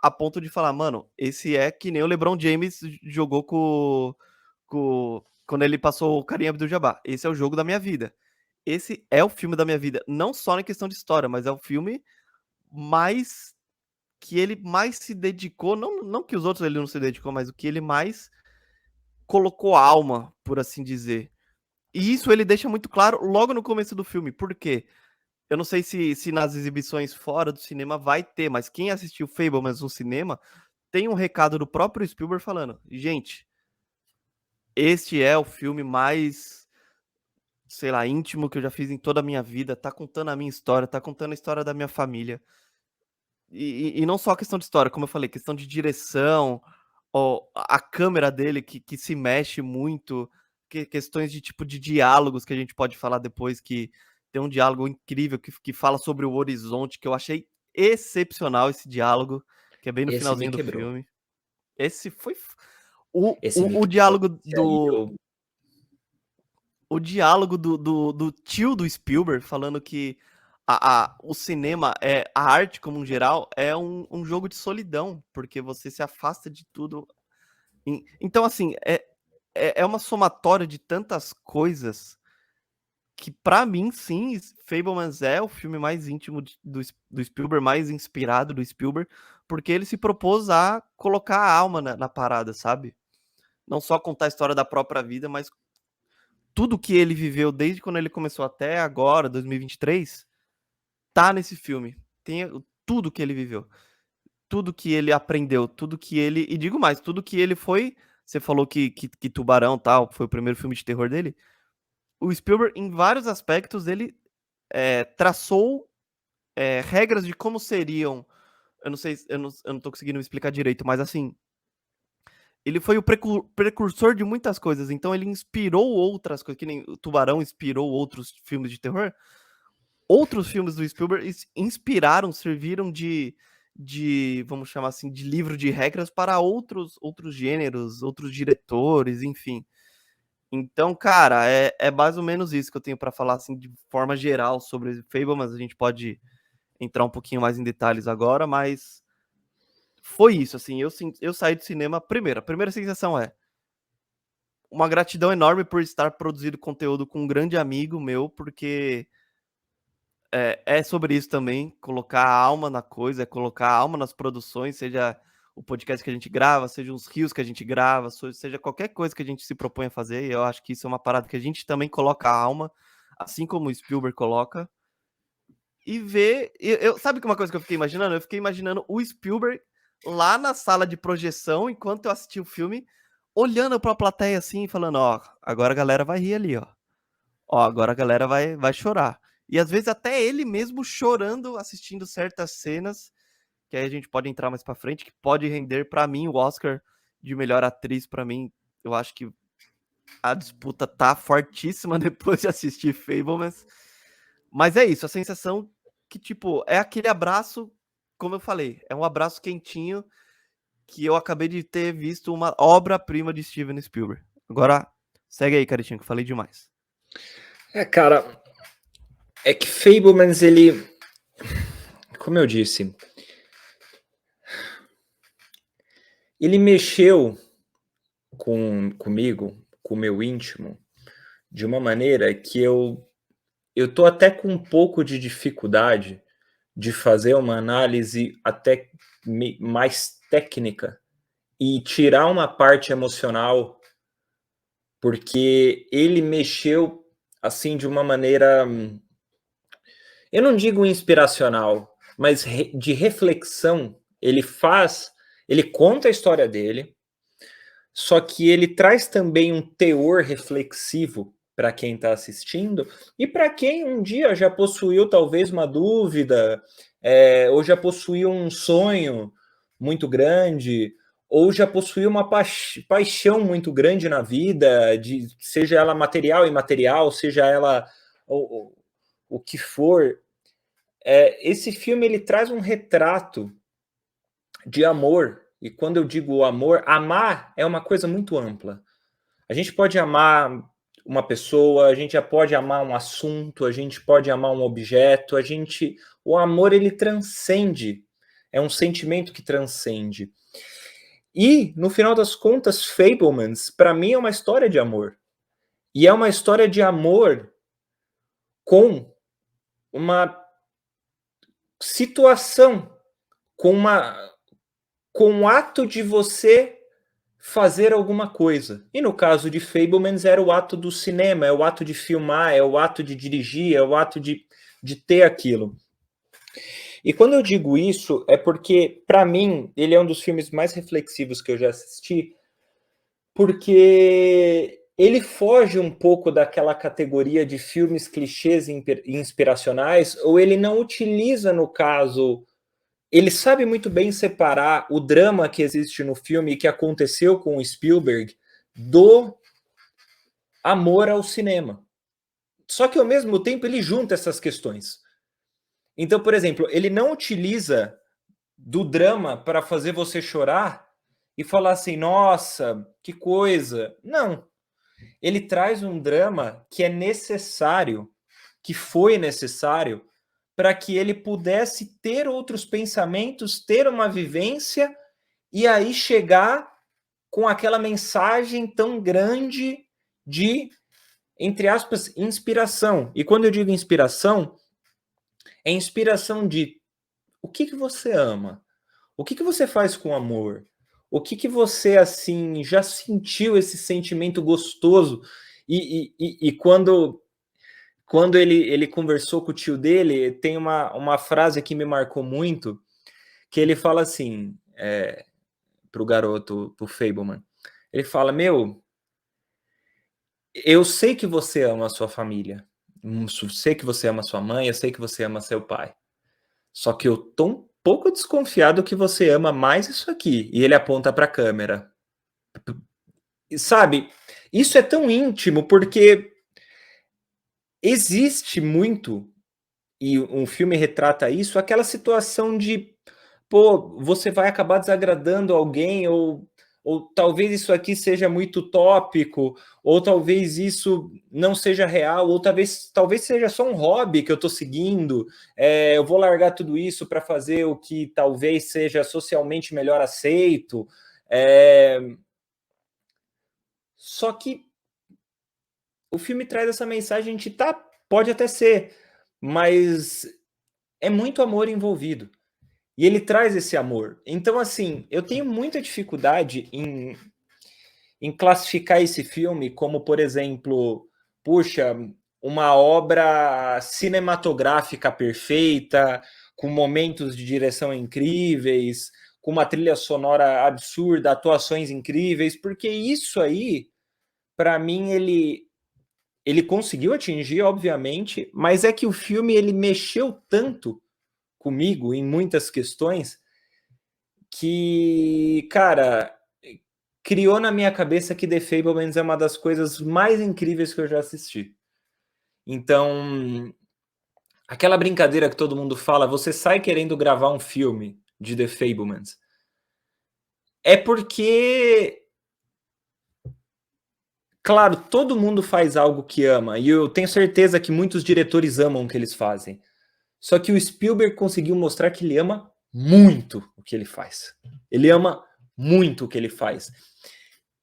a ponto de falar, mano, esse é que nem o LeBron James jogou quando ele passou o Kareem Abdul-Jabbar. Esse é o jogo da minha vida. Esse é o filme da minha vida. Não só na questão de história, mas é o filme mais que ele mais se dedicou, não que os outros ele não se dedicou, mas o que ele mais colocou alma, por assim dizer. E isso ele deixa muito claro logo no começo do filme. Por quê? Eu não sei se nas exibições fora do cinema vai ter, mas quem assistiu Fablemans no cinema tem um recado do próprio Spielberg falando: gente, este é o filme mais, sei lá, íntimo que eu já fiz em toda a minha vida. Tá contando a minha história, tá contando a história da minha família. E não só a questão de história, como eu falei, questão de direção, ó, a câmera dele que se mexe muito, questões de tipo de diálogos que a gente pode falar depois, que tem um diálogo incrível que fala sobre o horizonte, que eu achei excepcional esse diálogo, que é bem no esse me finalzinho do quebrou. filme. Esse foi. Esse me O quebrou. diálogo Esse aí do. eu... O diálogo do tio do Spielberg falando que o cinema, a arte como um geral, é um jogo de solidão, porque você se afasta de tudo. Então, assim, é uma somatória de tantas coisas que, pra mim, sim, Fablemans é o filme mais íntimo do Spielberg, mais inspirado do Spielberg, porque ele se propôs a colocar a alma na parada, sabe? Não só contar a história da própria vida, mas tudo que ele viveu desde quando ele começou até agora, 2023, tá nesse filme. Tem tudo que ele viveu, tudo que ele aprendeu, tudo que ele. E digo mais, tudo que ele foi. Você falou que Tubarão tal foi o primeiro filme de terror dele. O Spielberg, em vários aspectos, ele traçou regras de como seriam. Eu não sei, eu não tô conseguindo me explicar direito, mas assim, ele foi o precursor de muitas coisas, então ele inspirou outras coisas, que nem o Tubarão inspirou outros filmes de terror. Outros filmes do Spielberg inspiraram, serviram vamos chamar assim, de livro de regras para outros gêneros, outros diretores, enfim. Então, cara, é mais ou menos isso que eu tenho para falar, assim, de forma geral sobre Fablemans. A gente pode entrar um pouquinho mais em detalhes agora, mas foi isso, assim, eu saí do cinema, a primeira sensação é uma gratidão enorme por estar produzindo conteúdo com um grande amigo meu, porque é sobre isso também, colocar a alma na coisa, é colocar a alma nas produções, seja o podcast que a gente grava, seja os rios que a gente grava, seja qualquer coisa que a gente se propõe a fazer, e eu acho que isso é uma parada que a gente também coloca a alma, assim como o Spielberg coloca, e ver. Sabe que uma coisa que eu fiquei imaginando? Eu fiquei imaginando o Spielberg lá na sala de projeção, enquanto eu assisti o filme, olhando pra plateia assim e falando: ó, agora a galera vai rir ali, ó. Ó, agora a galera vai chorar. E às vezes até ele mesmo chorando assistindo certas cenas, que aí a gente pode entrar mais pra frente, que pode render pra mim o Oscar de melhor atriz pra mim. Eu acho que a disputa tá fortíssima depois de assistir Fablemans. Mas é isso, a sensação que, tipo, é aquele abraço, como eu falei, é um abraço quentinho que eu acabei de ter visto uma obra-prima de Steven Spielberg. Agora, segue aí, Caritinho, que eu falei demais. Cara, é que Fablemans, ele, como eu disse, ele mexeu comigo, com o meu íntimo, de uma maneira que eu tô até com um pouco de dificuldade de fazer uma análise até mais técnica e tirar uma parte emocional, porque ele mexeu assim de uma maneira, eu não digo inspiracional, mas de reflexão. Ele conta a história dele, só que ele traz também um teor reflexivo para quem está assistindo e para quem um dia já possuiu talvez uma dúvida, ou já possuiu um sonho muito grande, ou já possuiu uma paixão muito grande na vida, seja ela material e imaterial, seja ela o que for. Esse filme ele traz um retrato de amor. E quando eu digo amor, amar é uma coisa muito ampla. A gente pode amar uma pessoa, a gente já pode amar um assunto, a gente pode amar um objeto, o amor ele transcende, é um sentimento que transcende. E no final das contas, Fablemans, para mim é uma história de amor. E é uma história de amor com uma situação, com um ato de você fazer alguma coisa. E no caso de Fablemans era o ato do cinema, é o ato de filmar, é o ato de dirigir, é o ato de ter aquilo. E quando eu digo isso, é porque, para mim, ele é um dos filmes mais reflexivos que eu já assisti, porque ele foge um pouco daquela categoria de filmes clichês e inspiracionais, ou ele não utiliza, no caso, ele sabe muito bem separar o drama que existe no filme e que aconteceu com o Spielberg do amor ao cinema. Só que, ao mesmo tempo, ele junta essas questões. Então, por exemplo, ele não utiliza do drama para fazer você chorar e falar assim, nossa, que coisa. Não. Ele traz um drama que é necessário, que foi necessário, para que ele pudesse ter outros pensamentos, ter uma vivência e aí chegar com aquela mensagem tão grande de, entre aspas, inspiração. E quando eu digo inspiração, é inspiração de o que você ama? O que você faz com amor? O que você, assim, já sentiu esse sentimento gostoso? E quando ele conversou com o tio dele, tem uma frase que me marcou muito, que ele fala assim, pro garoto, pro Fableman. Ele fala, meu, eu sei que você ama a sua família, sei que você ama sua mãe, eu sei que você ama seu pai, só que eu tô um pouco desconfiado que você ama mais isso aqui. E ele aponta para a câmera. E, sabe, isso é tão íntimo porque existe muito, e um filme retrata isso, aquela situação de, pô, você vai acabar desagradando alguém, ou talvez isso aqui seja muito tópico, ou talvez isso não seja real, ou talvez seja só um hobby que eu estou seguindo, eu vou largar tudo isso para fazer o que talvez seja socialmente melhor aceito. Só que o filme traz essa mensagem, a gente pode até ser, mas é muito amor envolvido. E ele traz esse amor. Então, assim, eu tenho muita dificuldade em classificar esse filme como, por exemplo, puxa, uma obra cinematográfica perfeita, com momentos de direção incríveis, com uma trilha sonora absurda, atuações incríveis, porque isso aí, para mim, ele conseguiu atingir, obviamente, mas é que o filme ele mexeu tanto comigo em muitas questões que, cara, criou na minha cabeça que The Fabelmans é uma das coisas mais incríveis que eu já assisti. Então, aquela brincadeira que todo mundo fala, você sai querendo gravar um filme de The Fabelmans, é porque, claro, todo mundo faz algo que ama, e eu tenho certeza que muitos diretores amam o que eles fazem. Só que o Spielberg conseguiu mostrar que ele ama muito o que ele faz. Ele ama muito o que ele faz.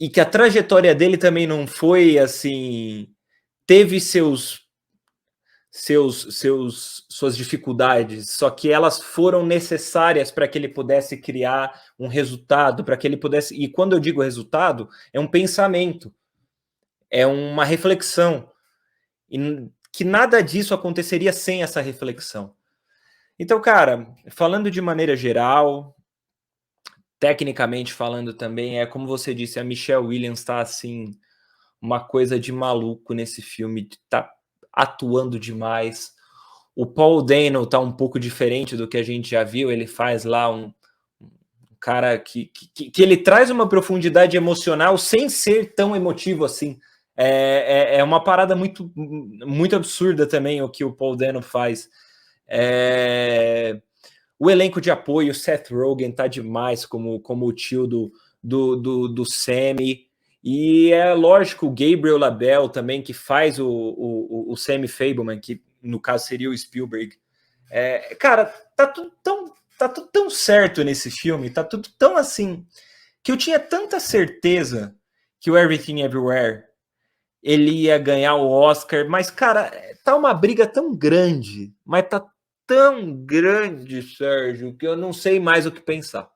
E que a trajetória dele também não foi assim, teve suas dificuldades, só que elas foram necessárias para que ele pudesse criar um resultado, para que ele pudesse. E quando eu digo resultado, é um pensamento, é uma reflexão. E que nada disso aconteceria sem essa reflexão. Então, cara, falando de maneira geral, tecnicamente falando também, é como você disse, a Michelle Williams está assim, uma coisa de maluco nesse filme, tá atuando demais. O Paul Dano tá um pouco diferente do que a gente já viu, ele faz lá um cara que ele traz uma profundidade emocional sem ser tão emotivo assim. É uma parada muito, muito absurda também o que o Paul Dano faz. O elenco de apoio, o Seth Rogen tá demais como o tio do Sammy. E é lógico, o Gabriel Labelle também, que faz o Sammy Fabelman, que no caso seria o Spielberg. Cara, tá tudo tão certo nesse filme, tá tudo tão assim, que eu tinha tanta certeza que o Everything Everywhere ele ia ganhar o Oscar, mas, cara, tá uma briga tão grande, mas tá tão grande, Sérgio, que eu não sei mais o que pensar.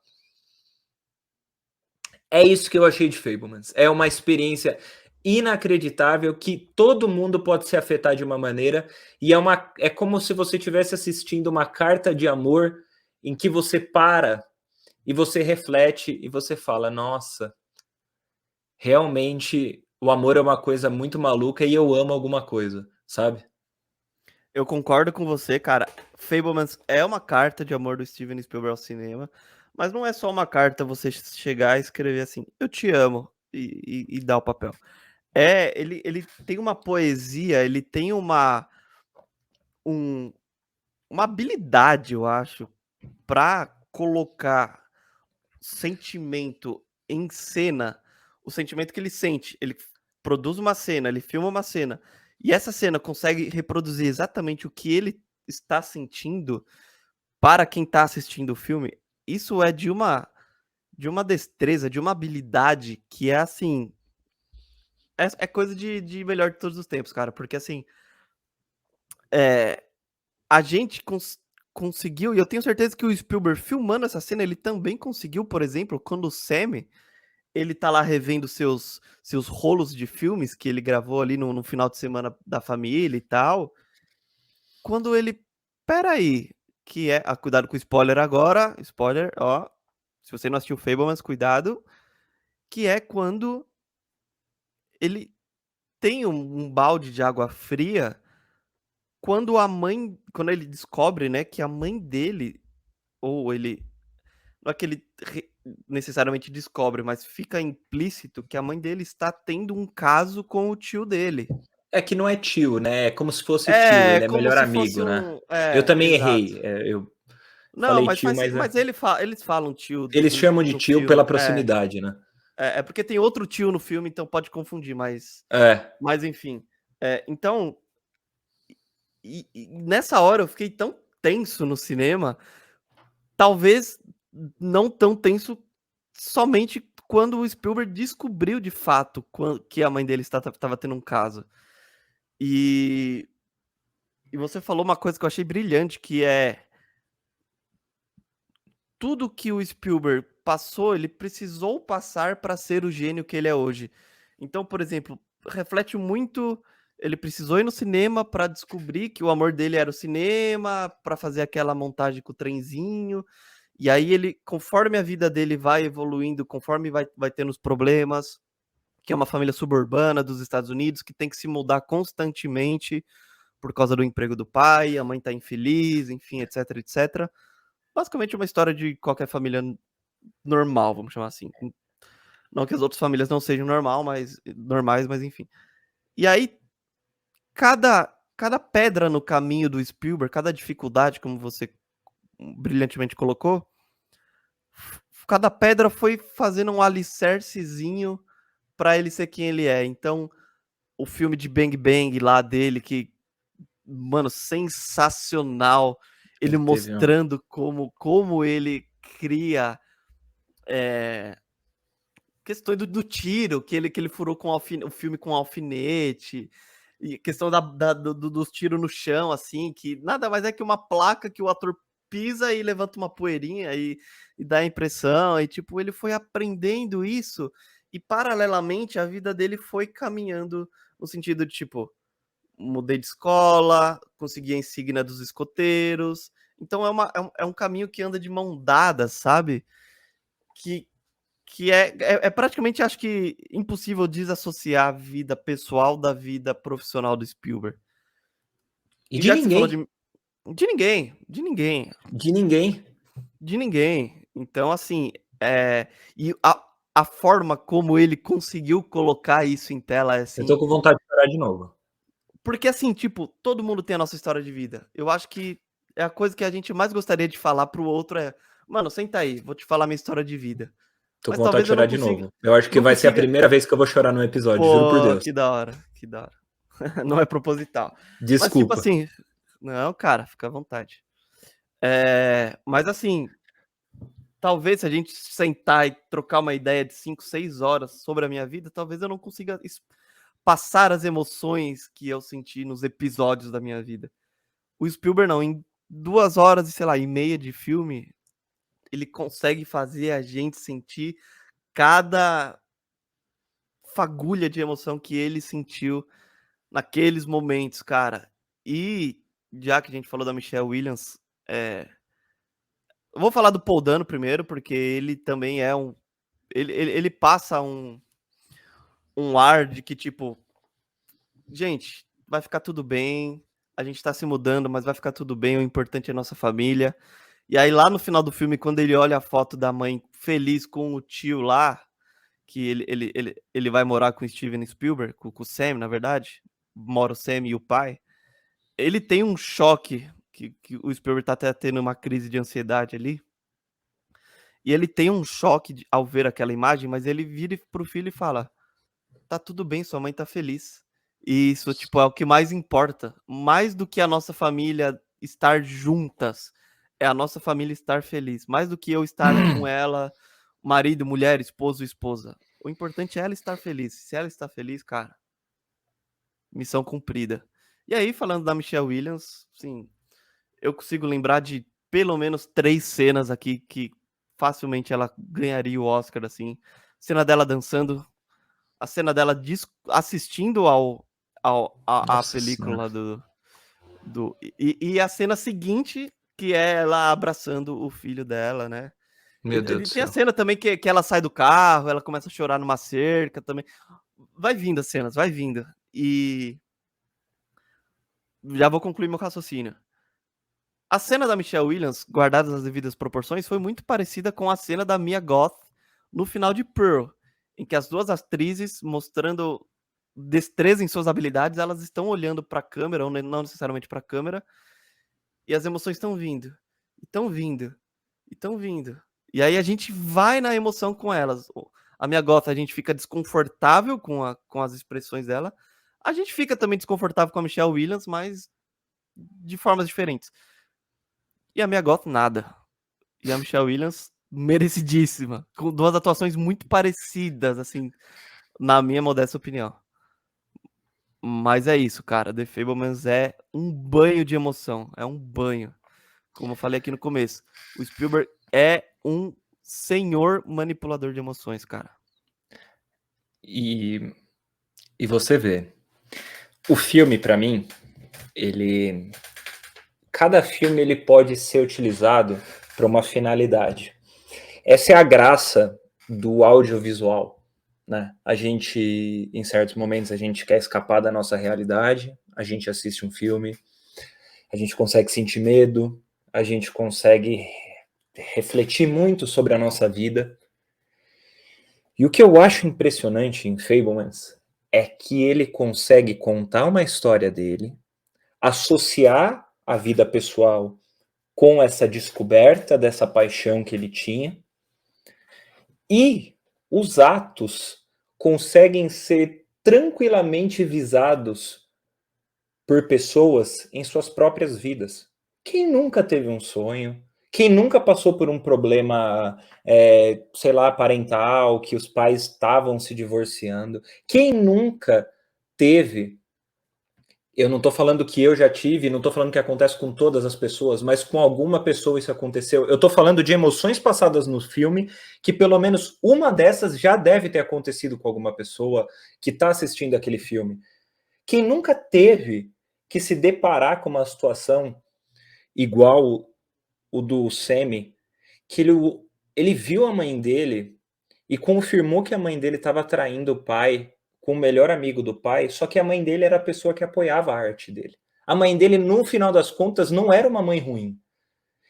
É isso que eu achei de Fabelmans. É uma experiência inacreditável que todo mundo pode se afetar de uma maneira e é como se você estivesse assistindo uma carta de amor em que você para e você reflete e você fala, nossa, realmente o amor é uma coisa muito maluca e eu amo alguma coisa, sabe? Eu concordo com você, cara. Fabelmans é uma carta de amor do Steven Spielberg ao cinema, mas não é só uma carta você chegar e escrever assim, eu te amo, e dar o papel. Ele tem uma poesia, ele tem uma habilidade, eu acho, pra colocar sentimento em cena, o sentimento que ele sente. Ele produz uma cena, ele filma uma cena, e essa cena consegue reproduzir exatamente o que ele está sentindo para quem está assistindo o filme. Isso é de uma destreza, de uma habilidade que é assim. É coisa de melhor de todos os tempos, cara. Porque assim. É, a gente conseguiu, e eu tenho certeza que o Spielberg filmando essa cena, ele também conseguiu, por exemplo, quando o Sam, ele tá lá revendo seus rolos de filmes que ele gravou ali no final de semana da família e tal, quando ele, peraí, cuidado com o spoiler agora, spoiler, ó, se você não assistiu Fabelmans, cuidado, que é quando ele tem um balde de água fria, quando ele descobre, né, que a mãe dele, ou ele não é que ele necessariamente descobre, mas fica implícito que a mãe dele está tendo um caso com o tio dele. É que não é tio, né? É como se fosse tio, É, ele é como melhor se fosse amigo, né? um. Eu É, também exato. errei. Eu Não, falei mas tio, faz, mas mas eles falam tio eles chamam de no tio pela filme. proximidade, né? É porque tem outro tio no filme, então pode confundir, É. mas enfim. Então, e nessa hora eu fiquei tão tenso no cinema, talvez não tão tenso somente quando o Spielberg descobriu de fato que a mãe dele estava tendo um caso. E, e você falou uma coisa que eu achei brilhante, que é tudo que o Spielberg passou, ele precisou passar para ser o gênio que ele é hoje. Então, por exemplo, reflete muito. Ele precisou ir no cinema para descobrir que o amor dele era o cinema, para fazer aquela montagem com o trenzinho. E aí ele, conforme a vida dele vai evoluindo, conforme vai tendo os problemas, que é uma família suburbana dos Estados Unidos, que tem que se mudar constantemente por causa do emprego do pai, a mãe tá infeliz, enfim, etc, etc. Basicamente uma história de qualquer família normal, vamos chamar assim. Não que as outras famílias não sejam normais, mas enfim. E aí, cada pedra no caminho do Spielberg, cada dificuldade, como você brilhantemente colocou, cada pedra foi fazendo um alicercezinho pra ele ser quem ele é. Então, o filme de Bang Bang lá dele, que, mano, sensacional. Ele Ele teve um... mostrando como ele cria questões do tiro, que ele furou com o filme com alfinete, e questão dos tiros no chão, assim, que nada mais é que uma placa que o ator pisa e levanta uma poeirinha e dá a impressão, e tipo, ele foi aprendendo isso, e paralelamente a vida dele foi caminhando no sentido de, tipo, mudei de escola, consegui a insígnia dos escoteiros, então é um caminho que anda de mão dada, sabe? Que, que é praticamente, acho que, impossível desassociar a vida pessoal da vida profissional do Spielberg. E E de já que você falou ninguém. de ninguém, de ninguém, De ninguém. de ninguém. Então, assim, e a forma como ele conseguiu colocar isso em tela é Eu tô assim. com vontade de chorar de novo. Porque, assim, tipo, todo mundo tem a nossa história de vida. Eu acho que é a coisa que a gente mais gostaria de falar pro outro é: mano, senta aí, vou te falar minha história de vida. Tô Mas com vontade de talvez eu não chorar de consiga. novo. Eu acho que Não vai ser a consiga. primeira vez que eu vou chorar num episódio, juro por Pô, Deus. que da hora, que da hora. Não é proposital. Mas, tipo Desculpa. assim, não, cara, fica à vontade. Mas, assim, talvez se a gente sentar e trocar uma ideia de 5, 6 horas sobre a minha vida, talvez eu não consiga passar as emoções que eu senti nos episódios da minha vida. O Spielberg não, em 2 horas e, sei lá, e meia de filme, ele consegue fazer a gente sentir cada fagulha de emoção que ele sentiu naqueles momentos, cara. E já que a gente falou da Michelle Williams, eu vou falar do Paul Dano primeiro, porque ele também é um. Ele passa um ar de que, tipo, gente, vai ficar tudo bem. A gente tá se mudando, mas vai ficar tudo bem. O importante é a nossa família. E aí, lá no final do filme, quando ele olha a foto da mãe feliz com o tio lá, que ele vai morar com o Steven Spielberg, com o Sam, na verdade. Mora o Sam e o pai. Ele tem um choque, que o Spielberg tá até tendo uma crise de ansiedade ali. E ele tem um choque ao ver aquela imagem, mas ele vira pro filho e fala: tá tudo bem, sua mãe tá feliz. E isso, tipo, é o que mais importa. Mais do que a nossa família estar juntas, é a nossa família estar feliz. Mais do que eu estar com ela, marido, mulher, esposo, esposa. O importante é ela estar feliz. Se ela está feliz, cara, missão cumprida. E aí, falando da Michelle Williams, sim, eu consigo lembrar de pelo menos 3 cenas aqui que facilmente ela ganharia o Oscar, assim. Cena dela dançando, a cena dela assistindo a Nossa senhora. película e a cena seguinte, que é ela abraçando o filho dela, né? Meu Deus E do tem a céu. cena também que ela sai do carro, ela começa a chorar numa cerca também. Vai vindo as cenas, vai vindo. E já vou concluir meu raciocínio. A cena da Michelle Williams, guardadas as devidas proporções, foi muito parecida com a cena da Mia Goth no final de Pearl, em que as duas atrizes, mostrando destreza em suas habilidades, elas estão olhando para a câmera, ou não necessariamente para a câmera, e as emoções estão vindo, estão vindo, estão vindo. E aí a gente vai na emoção com elas. A Mia Goth, a gente fica desconfortável com as expressões dela. A gente fica também desconfortável com a Michelle Williams, mas de formas diferentes. E a Mia Goth, nada. E a Michelle Williams, merecidíssima. Com 2 atuações muito parecidas, assim, na minha modesta opinião. Mas é isso, cara. The Fabelmans é um banho de emoção. É um banho. Como eu falei aqui no começo. O Spielberg é um senhor manipulador de emoções, cara. E, e você vê, o filme, pra mim, ele... Cada filme ele pode ser utilizado para uma finalidade. Essa é a graça do audiovisual, né? A gente, em certos momentos, a gente quer escapar da nossa realidade, a gente assiste um filme, a gente consegue sentir medo, a gente consegue refletir muito sobre a nossa vida. E o que eu acho impressionante em Fabelmans é que ele consegue contar uma história dele, associar a vida pessoal com essa descoberta dessa paixão que ele tinha, e os atos conseguem ser tranquilamente visados por pessoas em suas próprias vidas. Quem nunca teve um sonho? Quem nunca passou por um problema, sei lá, parental, que os pais estavam se divorciando? Quem nunca teve? Eu não estou falando que eu já tive, não estou falando que acontece com todas as pessoas, mas com alguma pessoa isso aconteceu. Eu estou falando de emoções passadas no filme, que pelo menos uma dessas já deve ter acontecido com alguma pessoa que está assistindo aquele filme. Quem nunca teve que se deparar com uma situação igual o do Sammy, que ele viu a mãe dele e confirmou que a mãe dele estava traindo o pai com o melhor amigo do pai, só que a mãe dele era a pessoa que apoiava a arte dele. A mãe dele, no final das contas, não era uma mãe ruim.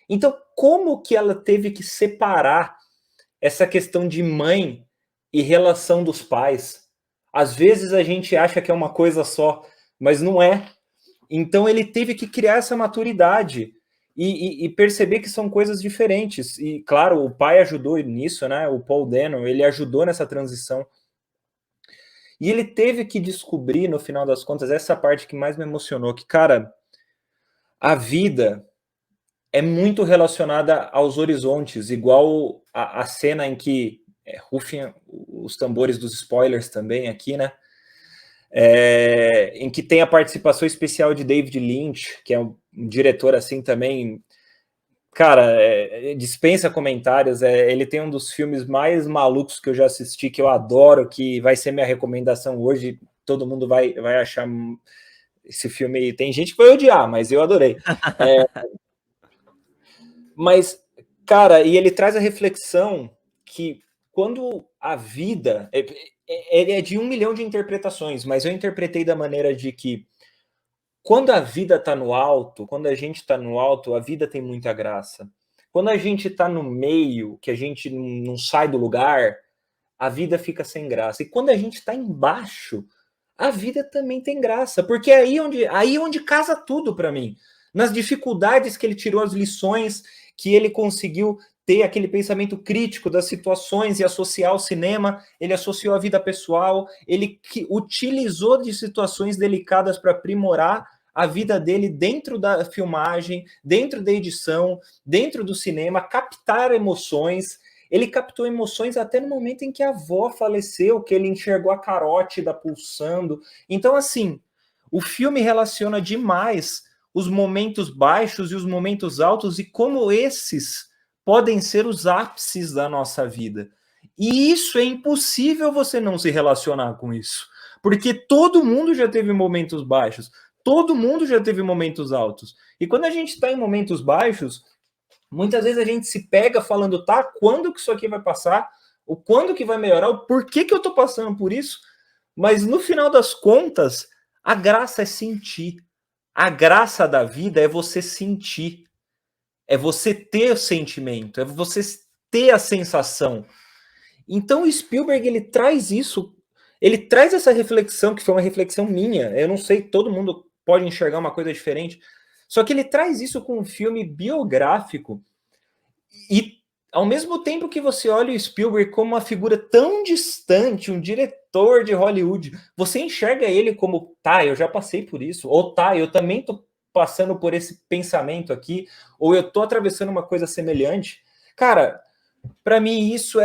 Então, como que ela teve que separar essa questão de mãe e relação dos pais? Às vezes a gente acha que é uma coisa só, mas não é. Então ele teve que criar essa maturidade e perceber que são coisas diferentes. E, claro, o pai ajudou nisso, né? O Paul Dano, ele ajudou nessa transição. E ele teve que descobrir, no final das contas, essa parte que mais me emocionou, que, cara, a vida é muito relacionada aos horizontes, igual a cena em que, rufem os tambores dos spoilers também aqui, né? Em que tem a participação especial de David Lynch, que é um diretor assim também, cara, dispensa comentários. Ele tem um dos filmes mais malucos que eu já assisti, que eu adoro, que vai ser minha recomendação hoje. Todo mundo vai achar esse filme. Tem gente que vai odiar, mas eu adorei. Mas, cara, e ele traz a reflexão que quando a vida é de 1 milhão de interpretações, mas eu interpretei da maneira de que quando a vida está no alto, quando a gente está no alto, a vida tem muita graça. Quando a gente está no meio, que a gente não sai do lugar, a vida fica sem graça. E quando a gente está embaixo, a vida também tem graça, porque é aí onde casa tudo para mim. Nas dificuldades que ele tirou as lições, que ele conseguiu ter aquele pensamento crítico das situações e associar ao cinema, ele associou a vida pessoal, ele utilizou de situações delicadas para aprimorar a vida dele dentro da filmagem, dentro da edição, dentro do cinema, captar emoções. Ele captou emoções até no momento em que a avó faleceu, que ele enxergou a carótida pulsando. Então, assim, o filme relaciona demais os momentos baixos e os momentos altos e como esses podem ser os ápices da nossa vida. E isso é impossível você não se relacionar com isso, porque todo mundo já teve momentos baixos, todo mundo já teve momentos altos. E quando a gente está em momentos baixos, muitas vezes a gente se pega falando, tá, quando que isso aqui vai passar? O quando que vai melhorar? O porquê que eu tô passando por isso? Mas no final das contas, a graça é sentir. A graça da vida é você sentir. É você ter o sentimento, é você ter a sensação. Então o Spielberg, ele traz isso, ele traz essa reflexão, que foi uma reflexão minha, eu não sei, todo mundo pode enxergar uma coisa diferente, só que ele traz isso com um filme biográfico, e ao mesmo tempo que você olha o Spielberg como uma figura tão distante, um diretor de Hollywood, você enxerga ele como, tá, eu já passei por isso, ou tá, eu também tô passando por esse pensamento aqui, ou eu tô atravessando uma coisa semelhante. Cara, para mim isso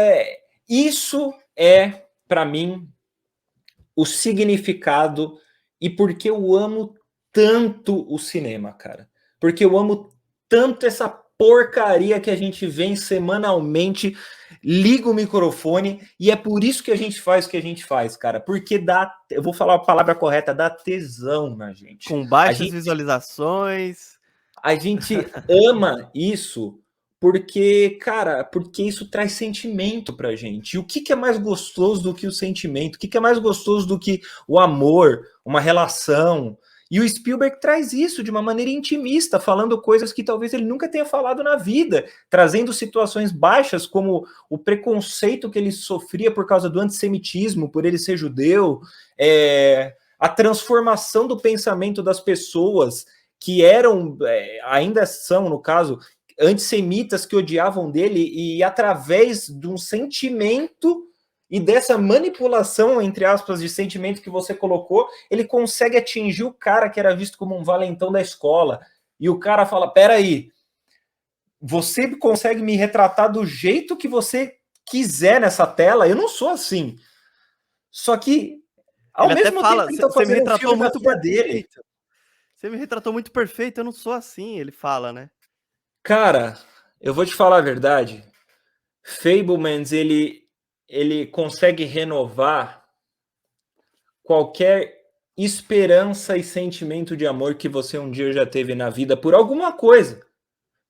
é para mim o significado e porque eu amo tanto o cinema, cara. Porque eu amo tanto essa porcaria que a gente vê semanalmente, liga o microfone e é por isso que a gente faz o que a gente faz, cara. Porque dá, eu vou falar a palavra correta, dá tesão na gente. Com baixas visualizações. A gente ama isso porque, cara, porque isso traz sentimento pra gente. E o que é mais gostoso do que o sentimento? O que é mais gostoso do que o amor, uma relação? E o Spielberg traz isso de uma maneira intimista, falando coisas que talvez ele nunca tenha falado na vida, trazendo situações baixas como o preconceito que ele sofria por causa do antissemitismo, por ele ser judeu, a transformação do pensamento das pessoas que eram, ainda são, no caso, antissemitas que odiavam dele, e através de um sentimento e dessa manipulação, entre aspas, de sentimento que você colocou, ele consegue atingir o cara que era visto como um valentão da escola. E o cara fala, peraí, você consegue me retratar do jeito que você quiser nessa tela? Eu não sou assim. Só que, ao Ele mesmo até fala, tempo, ele tá você me fazendo um retratou filme da muito filha dele. perfeito. Você me retratou muito perfeito, eu não sou assim, ele fala, né? Cara, eu vou te falar a verdade. Fabelmans, ele consegue renovar qualquer esperança e sentimento de amor que você um dia já teve na vida por alguma coisa,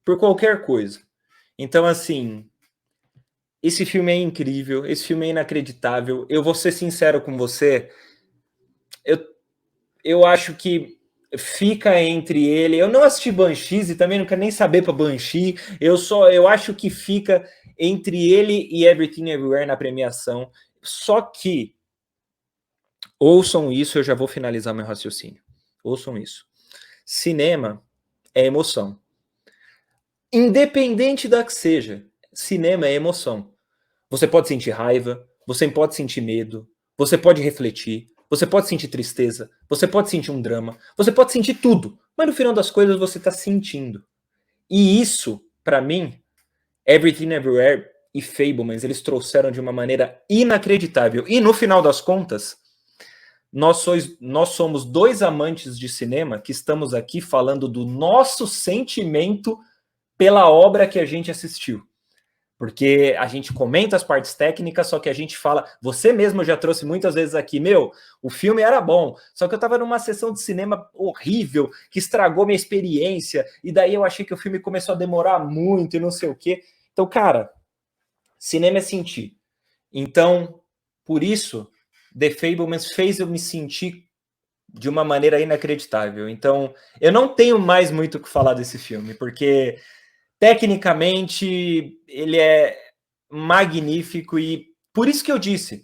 por qualquer coisa. Então, assim, esse filme é incrível, esse filme é inacreditável. Eu vou ser sincero com você, eu acho que fica entre ele. Eu não assisti Banshees e também não quero nem saber para Banshee. Eu acho que fica entre ele e Everything Everywhere na premiação. Só que ouçam isso, eu já vou finalizar meu raciocínio. Ouçam isso. Cinema é emoção. Independente da que seja, cinema é emoção. Você pode sentir raiva, você pode sentir medo, você pode refletir, você pode sentir tristeza, você pode sentir um drama, você pode sentir tudo, mas no final das coisas você está sentindo. E isso, para mim, Everything Everywhere e Fabelmans, eles trouxeram de uma maneira inacreditável. E no final das contas, nós somos dois amantes de cinema que estamos aqui falando do nosso sentimento pela obra que a gente assistiu. Porque a gente comenta as partes técnicas, só que a gente fala, você mesmo já trouxe muitas vezes aqui, o filme era bom, só que eu tava numa sessão de cinema horrível, que estragou minha experiência, e daí eu achei que o filme começou a demorar muito e não sei o quê. Então, cara, cinema é sentir. Então, por isso, The Fabelmans fez eu me sentir de uma maneira inacreditável. Então, eu não tenho mais muito o que falar desse filme, porque tecnicamente ele é magnífico e por isso que eu disse,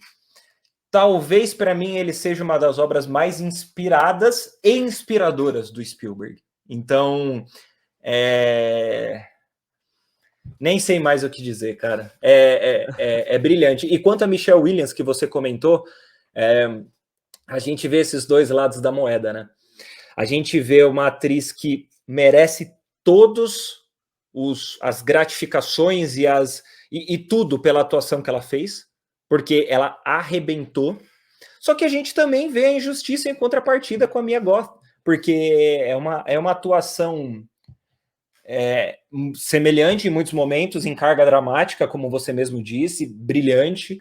talvez para mim ele seja uma das obras mais inspiradas e inspiradoras do Spielberg. Então, nem sei mais o que dizer, cara. É brilhante. E quanto a Michelle Williams, que você comentou, a gente vê esses dois lados da moeda, né? A gente vê uma atriz que merece todos as gratificações e tudo pela atuação que ela fez, porque ela arrebentou. Só que a gente também vê a injustiça em contrapartida com a Mia Goth, porque é uma atuação semelhante em muitos momentos, em carga dramática, como você mesmo disse, brilhante,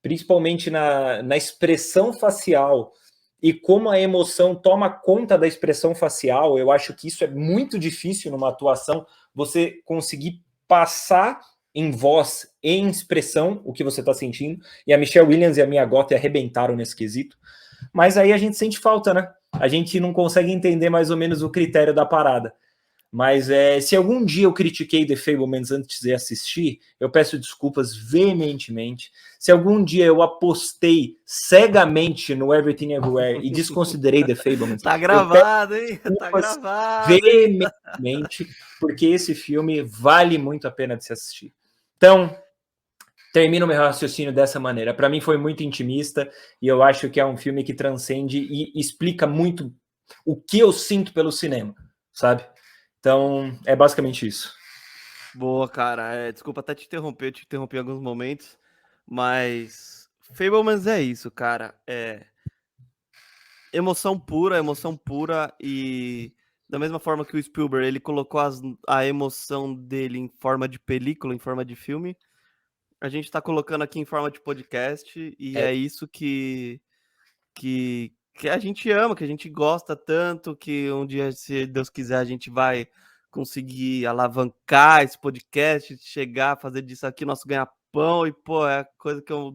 principalmente na expressão facial e como a emoção toma conta da expressão facial. Eu acho que isso é muito difícil numa atuação, você conseguir passar em voz e em expressão o que você está sentindo, e a Michelle Williams e a Mia Goth arrebentaram nesse quesito, mas aí a gente sente falta, né? A gente não consegue entender mais ou menos o critério da parada. Mas se algum dia eu critiquei The Fabelmans antes de assistir, eu peço desculpas veementemente. Se algum dia eu apostei cegamente no Everything Everywhere e desconsiderei The Fabelmans, tá gravado, hein? Tá gravado. Veementemente, porque esse filme vale muito a pena de se assistir. Então, termino meu raciocínio dessa maneira. Para mim foi muito intimista e eu acho que é um filme que transcende e explica muito o que eu sinto pelo cinema, sabe? Então, é basicamente isso. Boa, cara. Desculpa até te interromper em alguns momentos, mas Fabelmans é isso, cara. Emoção pura e da mesma forma que o Spielberg, ele colocou a emoção dele em forma de película, em forma de filme, a gente tá colocando aqui em forma de podcast e é isso que a gente ama, que a gente gosta tanto, que um dia, se Deus quiser, a gente vai conseguir alavancar esse podcast, chegar, fazer disso aqui nosso ganha-pão, e, pô,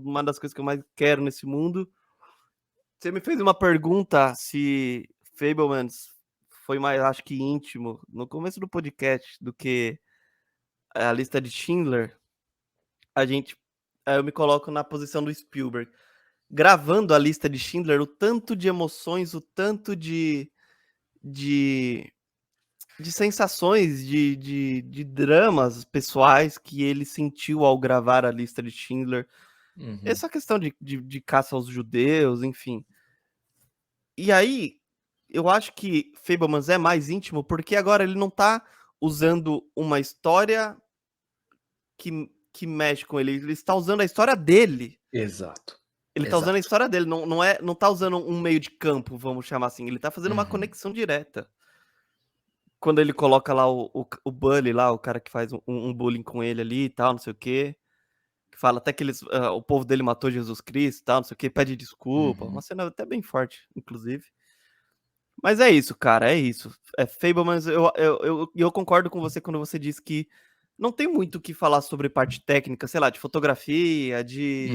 uma das coisas que eu mais quero nesse mundo. Você me fez uma pergunta se Fabelmans foi mais, acho que íntimo, no começo do podcast, do que a lista de Schindler. A gente, eu me coloco na posição do Spielberg. Gravando a lista de Schindler, o tanto de emoções, o tanto de, de sensações, de dramas pessoais que ele sentiu ao gravar a lista de Schindler. Essa questão de caça aos judeus, enfim. E aí, eu acho que Fabelmans é mais íntimo porque agora ele não tá usando uma história que mexe com ele, ele está usando a história dele. Exato. Ele tá usando a história dele, não tá usando um meio de campo, vamos chamar assim, ele tá fazendo uma conexão direta. Quando ele coloca lá o Bully lá, o cara que faz um bullying com ele ali e tal, não sei o quê, que fala até que eles, o povo dele matou Jesus Cristo e tal, não sei o quê, pede desculpa, uma cena até bem forte, inclusive. Mas é isso, cara, é isso. É Fabelmans, eu concordo com você quando você diz que não tem muito o que falar sobre parte técnica, sei lá, de fotografia, de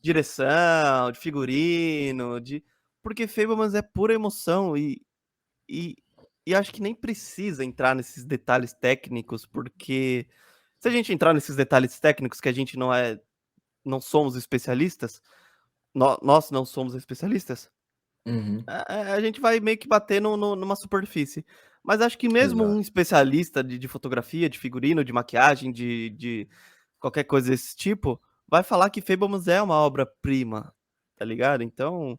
direção, de figurino, porque Fabelmans é pura emoção e, e acho que nem precisa entrar nesses detalhes técnicos, porque se a gente entrar nesses detalhes técnicos que a gente não somos especialistas, nós não somos especialistas, a gente vai meio que bater numa superfície. Mas acho que mesmo um Exato. especialista de fotografia, de figurino, de maquiagem, de qualquer coisa desse tipo, vai falar que Fabelmans é uma obra-prima, tá ligado? Então,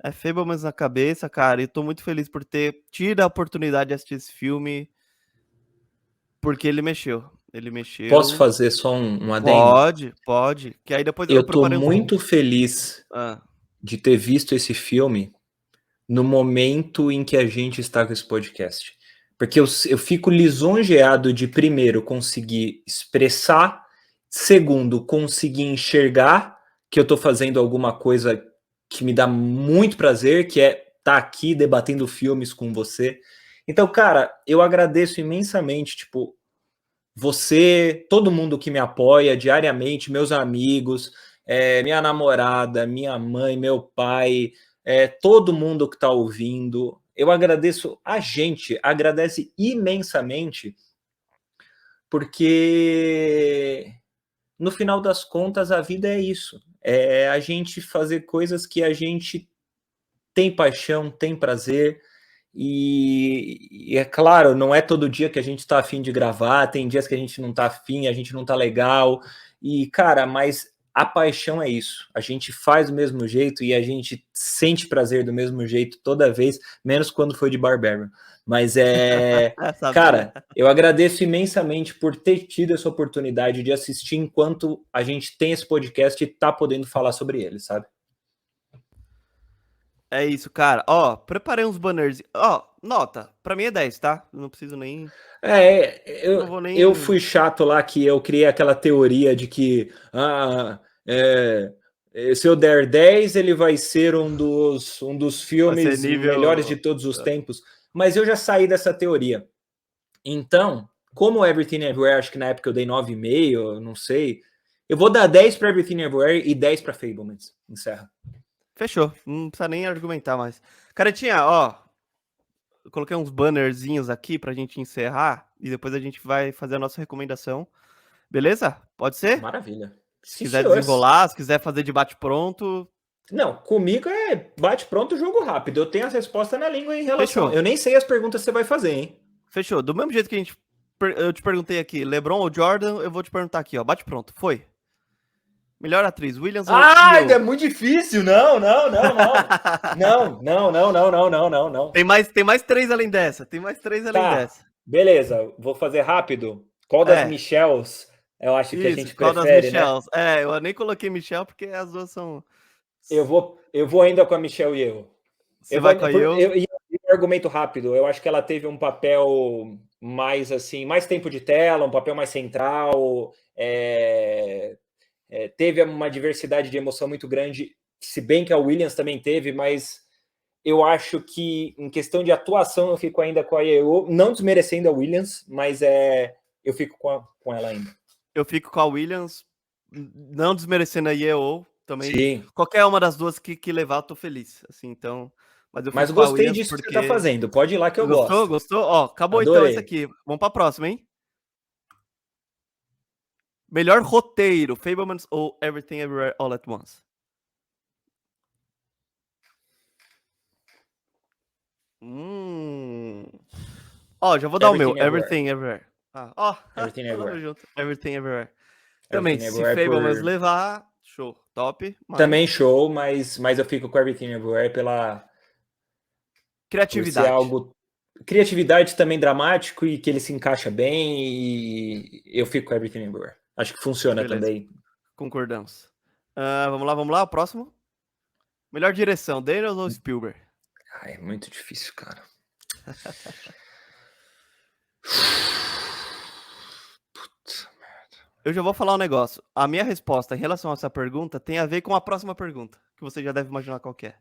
é Fabelmans na cabeça, cara, e tô muito feliz por ter tido a oportunidade de assistir esse filme, porque ele mexeu. Ele Posso mexeu. fazer só um adendo? Pode. Que aí depois eu Eu tô preparei uns. muito feliz Ah, de ter visto esse filme no momento em que a gente está com esse podcast. Porque eu fico lisonjeado de, primeiro, conseguir expressar, segundo, conseguir enxergar que eu estou fazendo alguma coisa que me dá muito prazer, que é estar aqui debatendo filmes com você. Então, cara, eu agradeço imensamente, tipo, você, todo mundo que me apoia diariamente, meus amigos, minha namorada, minha mãe, meu pai, todo mundo que está ouvindo. Eu agradeço, a gente agradece imensamente, porque no final das contas a vida é isso. É a gente fazer coisas que a gente tem paixão, tem prazer, e é claro, não é todo dia que a gente tá afim de gravar, tem dias que a gente não tá afim, a gente não tá legal, e cara, mas a paixão é isso, a gente faz do mesmo jeito e a gente sente prazer do mesmo jeito toda vez, menos quando foi de Barbarian. Mas sabia. cara, eu agradeço imensamente por ter tido essa oportunidade de assistir enquanto a gente tem esse podcast e tá podendo falar sobre ele, sabe? É isso, cara. Ó, preparei uns banners. Ó, nota. Pra mim é 10, tá? Não preciso nem. Não vou Eu nem. fui chato lá que eu criei aquela teoria de que se eu der 10, ele vai ser um dos Vai ser filmes melhores de nível. todos os tempos. Mas eu já saí dessa teoria. Então, como Everything Everywhere, acho que na época eu dei 9,5, não sei. Eu vou dar 10 para Everything Everywhere e 10 para Fablemans. Encerra. Fechou. Não precisa nem argumentar mais. Caretinha, ó. Eu coloquei uns bannerzinhos aqui pra gente encerrar e depois a gente vai fazer a nossa recomendação. Beleza? Pode ser? Maravilha. Se Sim, quiser senhores. desenrolar, se quiser fazer debate pronto, Não, comigo é bate pronto, jogo rápido. Eu tenho as respostas na língua em relação. fechou. Eu nem sei as perguntas que você vai fazer, hein? Fechou. Do mesmo jeito que eu te perguntei aqui, LeBron ou Jordan, eu vou te perguntar aqui, ó. Bate pronto. Foi. Melhor atriz, Williams ou Ah, é Yeoh? muito difícil. Não, não, não, não. Não, não, não, não, não, não, não, não. Tem mais três além dessa. Tem mais três além Tá, dessa. beleza. Vou fazer rápido. Qual das É, Michelles eu acho que a isso. gente Qual das prefere, né? Michelles? É, eu nem coloquei Michelle porque as duas são. Eu vou ainda com a Michelle Yeoh. Você vai com a Yeoh? Um argumento rápido. Eu acho que ela teve um papel mais assim, mais tempo de tela, um papel mais central. Teve uma diversidade de emoção muito grande, se bem que a Williams também teve, mas eu acho que em questão de atuação eu fico ainda com a Yeoh, não desmerecendo a Williams, mas eu fico com ela ainda. Eu fico com a Williams, não desmerecendo a Yeoh também, Sim, qualquer uma das duas que levar, eu tô feliz, assim, então, mas eu mas fico com a gostei Williams disso que você tá porque fazendo. Pode ir lá que eu gostou? gosto. Gostou? Ó, acabou então esse Adorei. aqui, vamos pra próxima, hein. Melhor roteiro, Fabelmans ou Everything Everywhere All at Once? Hum. Ó, já vou dar o meu, Everything Everywhere. Everything Everywhere. Ó, Everything tamo Everywhere. junto, Everything Everywhere. Também, Everything se Everywhere Fabelmans por. levar, show, top, Também mas show, mas eu fico com Everything Everywhere por ser criatividade. algo. Criatividade também dramático e que ele se encaixa bem e eu fico com Everything Everywhere. Acho que funciona Beleza, também. concordamos. Vamos lá, o próximo. Melhor direção, Daniels ou Spielberg? É muito difícil, cara. Eu já vou falar um negócio. A minha resposta em relação a essa pergunta tem a ver com a próxima pergunta, que você já deve imaginar qual que é.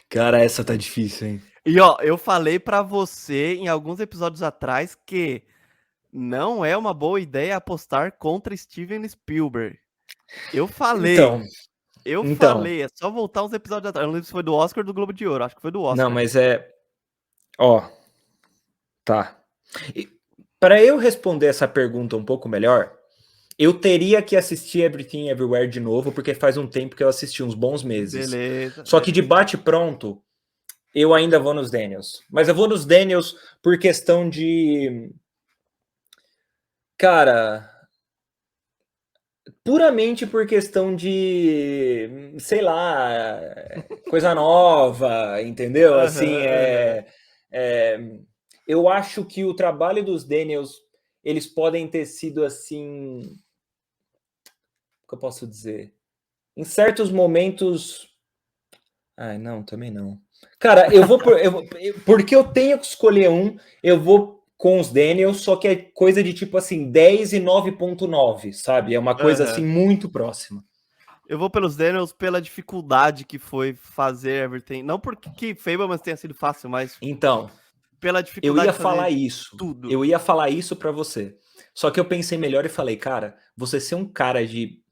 Cara, essa tá difícil, hein? E ó, eu falei pra você em alguns episódios atrás que não é uma boa ideia apostar contra Steven Spielberg. Eu Então, falei, então. é só voltar uns episódios atrás. Eu não lembro se foi do Oscar ou do Globo de Ouro, acho que foi do Não, Oscar. mas é. Ó, tá. Para eu responder essa pergunta um pouco melhor, eu teria que assistir Everything Everywhere de novo, porque faz um tempo que eu assisti, uns bons meses. Beleza, Só que de beleza. bate pronto, eu ainda vou nos Daniels. Mas eu vou nos Daniels por questão de. Cara, puramente por questão de, sei lá, coisa nova, entendeu? Assim, Aham, aham. é, eu acho que o trabalho dos Daniels, eles podem ter sido assim, o que eu posso dizer? Em certos momentos, ai, não, também não. Cara, porque eu tenho que escolher um, eu vou com os Daniels, só que é coisa de tipo assim, 10 e 9,9, sabe? É uma coisa assim Aham. muito próxima. Eu vou pelos Daniels pela dificuldade que foi fazer Everything. Não porque que Fablemans tenha sido fácil, mas Então, pela eu dificuldade ia de fazer falar isso. tudo. Eu ia falar isso para você. Só que eu pensei melhor e falei, cara, você ser um cara de,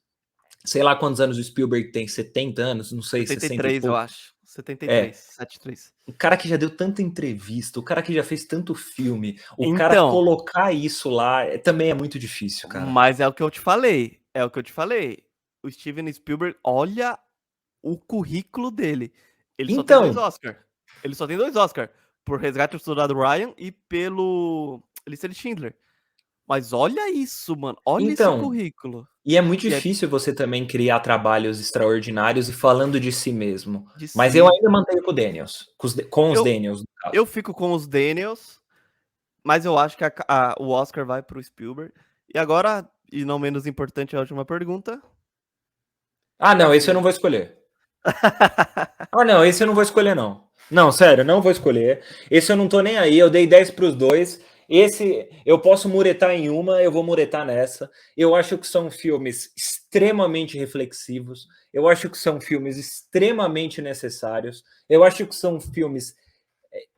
sei lá quantos anos o Spielberg tem, 70 anos, não sei, 60 e 73, eu pouco. acho. 73, É, 73. o cara que já deu tanta entrevista, o cara que já fez tanto filme, o cara Então, colocar isso lá também é muito difícil, cara. mas é o que eu te falei. É o que eu te falei. O Steven Spielberg, olha o currículo dele. Ele só tem 2 Então, Oscar. Ele só tem 2 Oscar. Por Resgate do Soldado Ryan e pelo Lista de Schindler. Mas olha isso, mano. Olha esse então, currículo. e é muito Que é difícil você também criar trabalhos extraordinários e falando de si mesmo. de Mas eu si. ainda mantenho com o Daniels, com os Eu, Daniels, no caso. eu fico com os Daniels, mas eu acho que o Oscar vai pro Spielberg. E agora, e não menos importante, a última pergunta. Ah, Melhor não, esse eu não filme. vou escolher. Ah, não, esse eu não vou escolher, não. Não, sério, não vou escolher. Esse eu não tô nem aí, eu dei 10 pros dois. Esse eu posso muretar em uma, eu vou muretar nessa. Eu acho que são filmes extremamente reflexivos. Eu acho que são filmes extremamente necessários. Eu acho que são filmes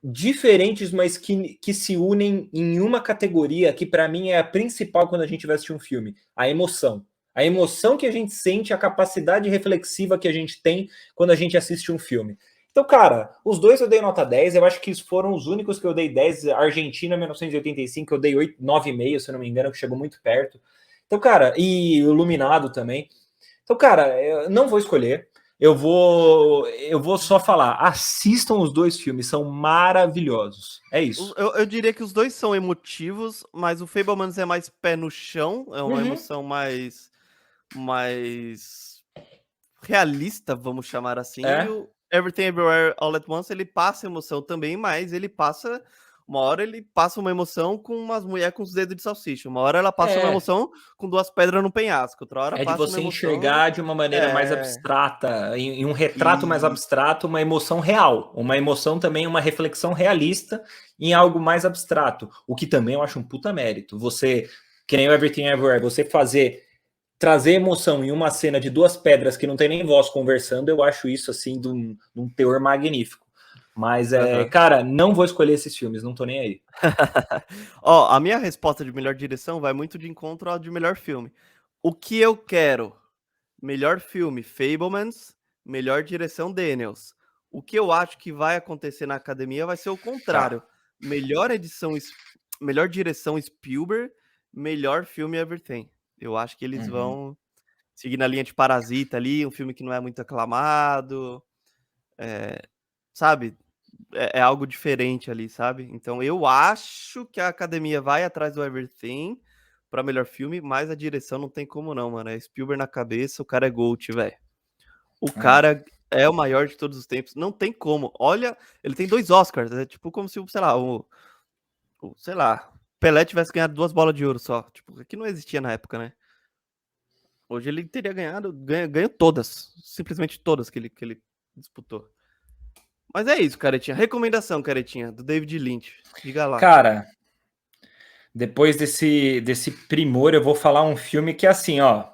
diferentes, mas que se unem em uma categoria que para mim é a principal quando a gente vai assistir um filme: a emoção. A emoção que a gente sente, a capacidade reflexiva que a gente tem quando a gente assiste um filme. Então, cara, os dois eu dei nota 10. Eu acho que foram os únicos que eu dei 10. Argentina 1985, eu dei 8, 9,5, se eu não me engano, que chegou muito perto. Então, cara, e Iluminado também. Então, cara, eu não vou escolher. Eu vou só falar. Assistam os dois filmes, são maravilhosos. É isso. Eu diria que os dois são emotivos, mas o Fabelmans é mais pé no chão, é uma Uhum. emoção mais realista, vamos chamar assim. E É. o Everything Everywhere All at Once, ele passa emoção também, mas uma hora ele passa uma emoção com umas mulheres com os dedos de salsicha, uma hora ela passa uma É. emoção com 2 pedras no penhasco, outra hora É de passa uma você emoção enxergar de uma maneira mais é, abstrata, em um retrato mais e abstrato, uma emoção real. Uma emoção também, uma reflexão realista em algo mais abstrato. O que também eu acho um puta mérito. Você, que nem o Everything Everywhere, você trazer emoção em uma cena de duas pedras que não tem nem voz conversando, eu acho isso assim de um teor magnífico. Mas aham. cara, não vou escolher esses filmes, não tô nem aí. Ó, a minha resposta de melhor direção vai muito de encontro ao de melhor filme. O que eu quero? Melhor filme, Fablemans. Melhor direção, Daniels. O que eu acho que vai acontecer na academia vai ser o contrário. Tá. Melhor edição, melhor direção, Spielberg. Melhor filme, Everything. Eu acho que eles Uhum. vão seguir na linha de Parasita ali, um filme que não é muito aclamado, sabe? É algo diferente ali, sabe? Então eu acho que a academia vai atrás do Everything pra melhor filme, mas a direção não tem como não, mano. É Spielberg na cabeça, o cara é GOAT, velho. O É. cara é o maior de todos os tempos, não tem como. Olha, ele tem 2 Oscars, é tipo como se, sei lá, sei lá, Pelé tivesse ganhado 2 bolas de ouro só, tipo, que não existia na época, né? Hoje ele teria ganhado, ganhou todas, simplesmente todas que ele disputou. Mas é isso, Caretinha. Recomendação, Caretinha, do David Lynch. Diga lá. Cara, depois desse primor, eu vou falar um filme que, assim, ó,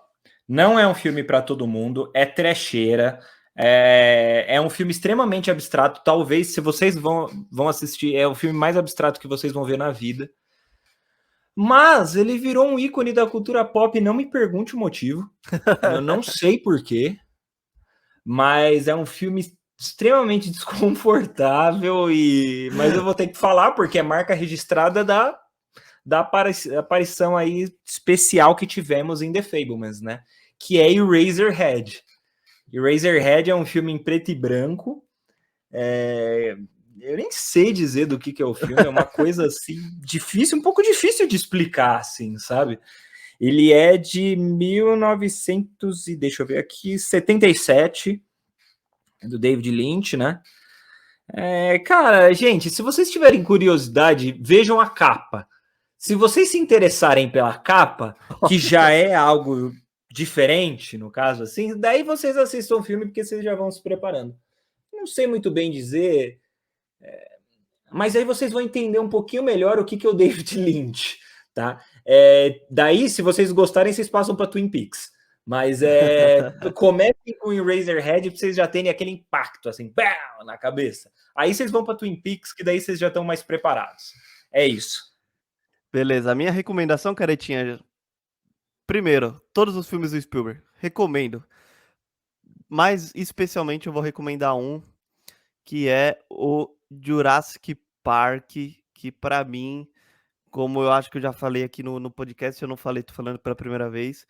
não é um filme para todo mundo, é trecheira, é um filme extremamente abstrato. Talvez, se vocês vão assistir, é o filme mais abstrato que vocês vão ver na vida. Mas ele virou um ícone da cultura pop, não me pergunte o motivo. Eu não sei porquê, mas é um filme extremamente desconfortável, mas eu vou ter que falar porque é marca registrada da aparição aí especial que tivemos em The Fablemans, né? Que é Eraserhead. Eraserhead é um filme em preto e branco. Eu nem sei dizer do que é o filme, é uma coisa assim difícil, um pouco difícil de explicar, assim, sabe? Ele é de 1900 e deixa eu ver aqui, 77, do David Lynch, né? Cara, gente, se vocês tiverem curiosidade, vejam a capa. Se vocês se interessarem pela capa, que já é algo diferente, no caso assim, daí vocês assistam o filme porque vocês já vão se preparando. Não sei muito bem dizer, mas aí vocês vão entender um pouquinho melhor o que é o David Lynch, tá? Daí, se vocês gostarem, vocês passam para Twin Peaks. Mas comecem com Eraserhead para vocês já terem aquele impacto, assim, bam, na cabeça. Aí vocês vão para Twin Peaks, que daí vocês já estão mais preparados. É isso. Beleza, a minha recomendação, Caretinha. Primeiro, todos os filmes do Spielberg. Recomendo. Mas especialmente eu vou recomendar um que é o Jurassic Park, que pra mim, como eu acho que eu já falei aqui no podcast, eu não falei, tô falando pela primeira vez,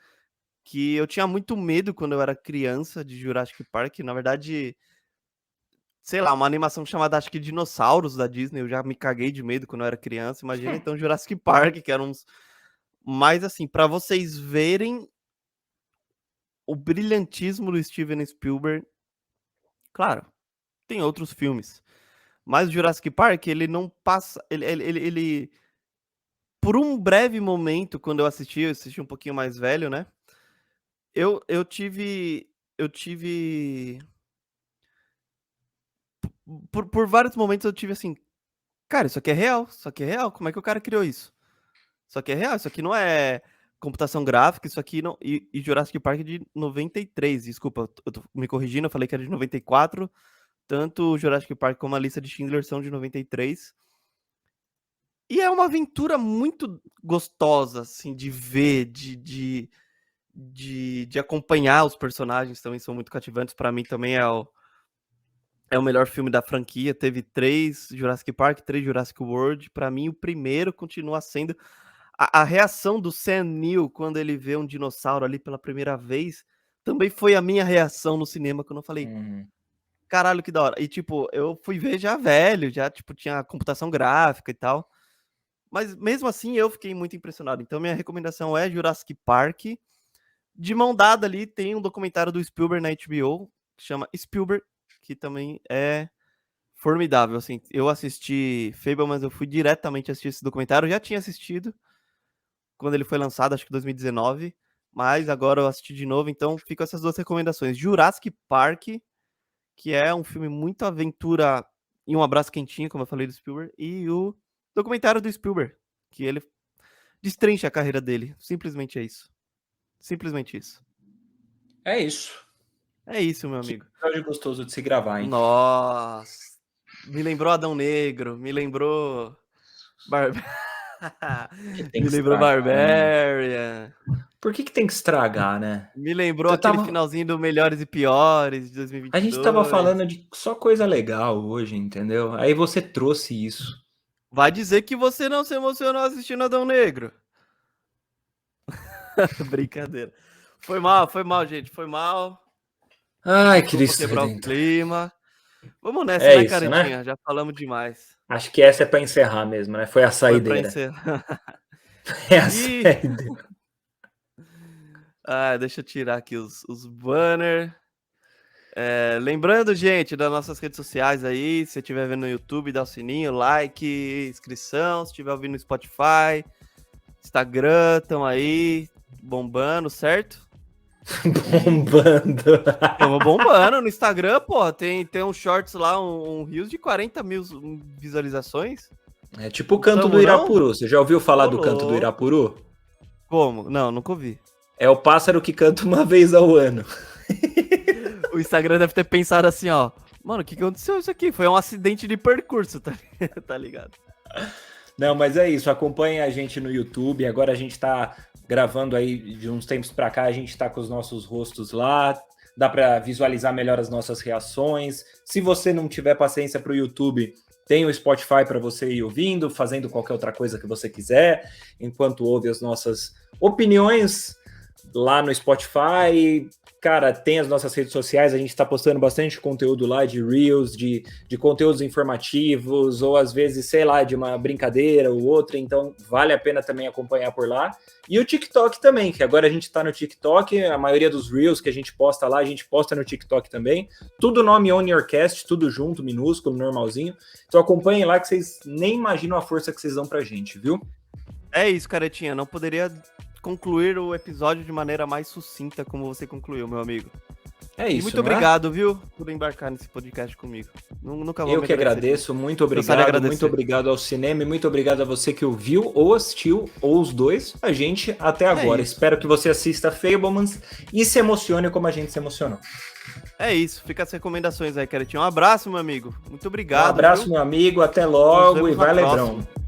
que eu tinha muito medo quando eu era criança de Jurassic Park. Na verdade, sei lá, uma animação chamada, acho que Dinossauros da Disney, eu já me caguei de medo quando eu era criança. Imagina então Jurassic Park, que era uns. Mas assim, pra vocês verem o brilhantismo do Steven Spielberg, claro, tem outros filmes. Mas o Jurassic Park, ele não passa. Por um breve momento, quando eu assisti um pouquinho mais velho, né? Eu tive. Eu tive. Por vários momentos eu tive assim, cara, isso aqui é real, isso aqui é real. Como é que o cara criou isso? Isso aqui é real, isso aqui não é computação gráfica, isso aqui não. E Jurassic Park é de 93, desculpa, eu tô me corrigindo, eu falei que era de 94. Tanto o Jurassic Park como a Lista de Schindler são de 93. E é uma aventura muito gostosa, assim, de ver, de acompanhar os personagens também são muito cativantes. Para mim também é o melhor filme da franquia. Teve 3 Jurassic Park, 3 Jurassic World. Para mim, o primeiro continua sendo. A reação do Sam Neill quando ele vê um dinossauro ali pela primeira vez também foi a minha reação no cinema, quando eu falei, Uhum. caralho, que da hora. E, tipo, eu fui ver já velho, já, tipo, tinha computação gráfica e tal. Mas mesmo assim eu fiquei muito impressionado. Então minha recomendação é Jurassic Park. De mão dada ali tem um documentário do Spielberg na HBO que chama Spielberg, que também é formidável. Assim, eu assisti Fablemans, eu fui diretamente assistir esse documentário. Eu já tinha assistido quando ele foi lançado, acho que 2019, mas agora eu assisti de novo. Então ficam essas duas recomendações: Jurassic Park, que é um filme muito aventura e um abraço quentinho, como eu falei do Spielberg, e o documentário do Spielberg, que ele destrincha a carreira dele. Simplesmente é isso. Simplesmente isso. É isso. É isso, meu Que amigo. episódio gostoso de se gravar, hein? Nossa. Me lembrou Adão Negro, me lembrou. Bar... Que tem Me que lembrou estragar, né? Barbarian. Por que tem que estragar, né? Me lembrou Eu aquele tava, finalzinho do Melhores e Piores de a gente tava 2022. falando de só coisa legal hoje, entendeu? Aí você trouxe isso. Vai dizer que você não se emocionou assistindo Adão Negro. Brincadeira. Foi mal, gente. Foi mal. Ai, Desculpa Cristo quebrar o Redentor. clima. Vamos nessa, É né, isso, né? caretinha? Já falamos demais. Acho que essa é pra encerrar mesmo, né? Foi a Foi pra saideira. encerrar. É a E. saideira. Deixa eu tirar aqui os banners. Lembrando, gente, das nossas redes sociais aí. Se você estiver vendo no YouTube, dá o sininho, like, inscrição. Se estiver ouvindo no Spotify, Instagram, estão aí bombando, certo? Bombando. Estamos bombando no Instagram, pô. Tem um shorts lá, um Reels de 40 mil visualizações. É tipo o Não canto do tamo, não? Irapuru. Você já ouviu falar Ô, do canto do louco. Irapuru? Como? Não, nunca ouvi. É o pássaro que canta uma vez ao ano. O Instagram deve ter pensado assim, ó. Mano, o que aconteceu isso aqui? Foi um acidente de percurso, tá ligado? Não, mas é isso. Acompanhe a gente no YouTube. Agora a gente tá gravando aí de uns tempos pra cá. A gente tá com os nossos rostos lá. Dá pra visualizar melhor as nossas reações. Se você não tiver paciência pro YouTube, tem o Spotify para você ir ouvindo, fazendo qualquer outra coisa que você quiser, enquanto ouve as nossas opiniões lá no Spotify. Cara, tem as nossas redes sociais, a gente está postando bastante conteúdo lá de Reels, de conteúdos informativos, ou às vezes, sei lá, de uma brincadeira ou outra, então vale a pena também acompanhar por lá. E o TikTok também, que agora a gente está no TikTok, a maioria dos Reels que a gente posta lá, a gente posta no TikTok também. Tudo nome On Your Cast, tudo junto, minúsculo, normalzinho. Então acompanhem lá que vocês nem imaginam a força que vocês dão pra gente, viu? É isso, caretinha. Não poderia concluir o episódio de maneira mais sucinta como você concluiu, meu amigo. É isso, E muito não é? obrigado, viu, por embarcar nesse podcast comigo. Nunca vou Eu me que agradeço, muito obrigado, muito obrigado ao cinema e muito obrigado a você que ouviu ou assistiu, ou os dois, a gente até agora. isso. Espero que você assista Fablemans e se emocione como a gente se emocionou. É isso, fica as recomendações aí, caretinha. Um abraço, meu amigo. Muito obrigado. Um abraço, viu? meu amigo, até Nos logo vemos e na vai, próxima. Lebrão.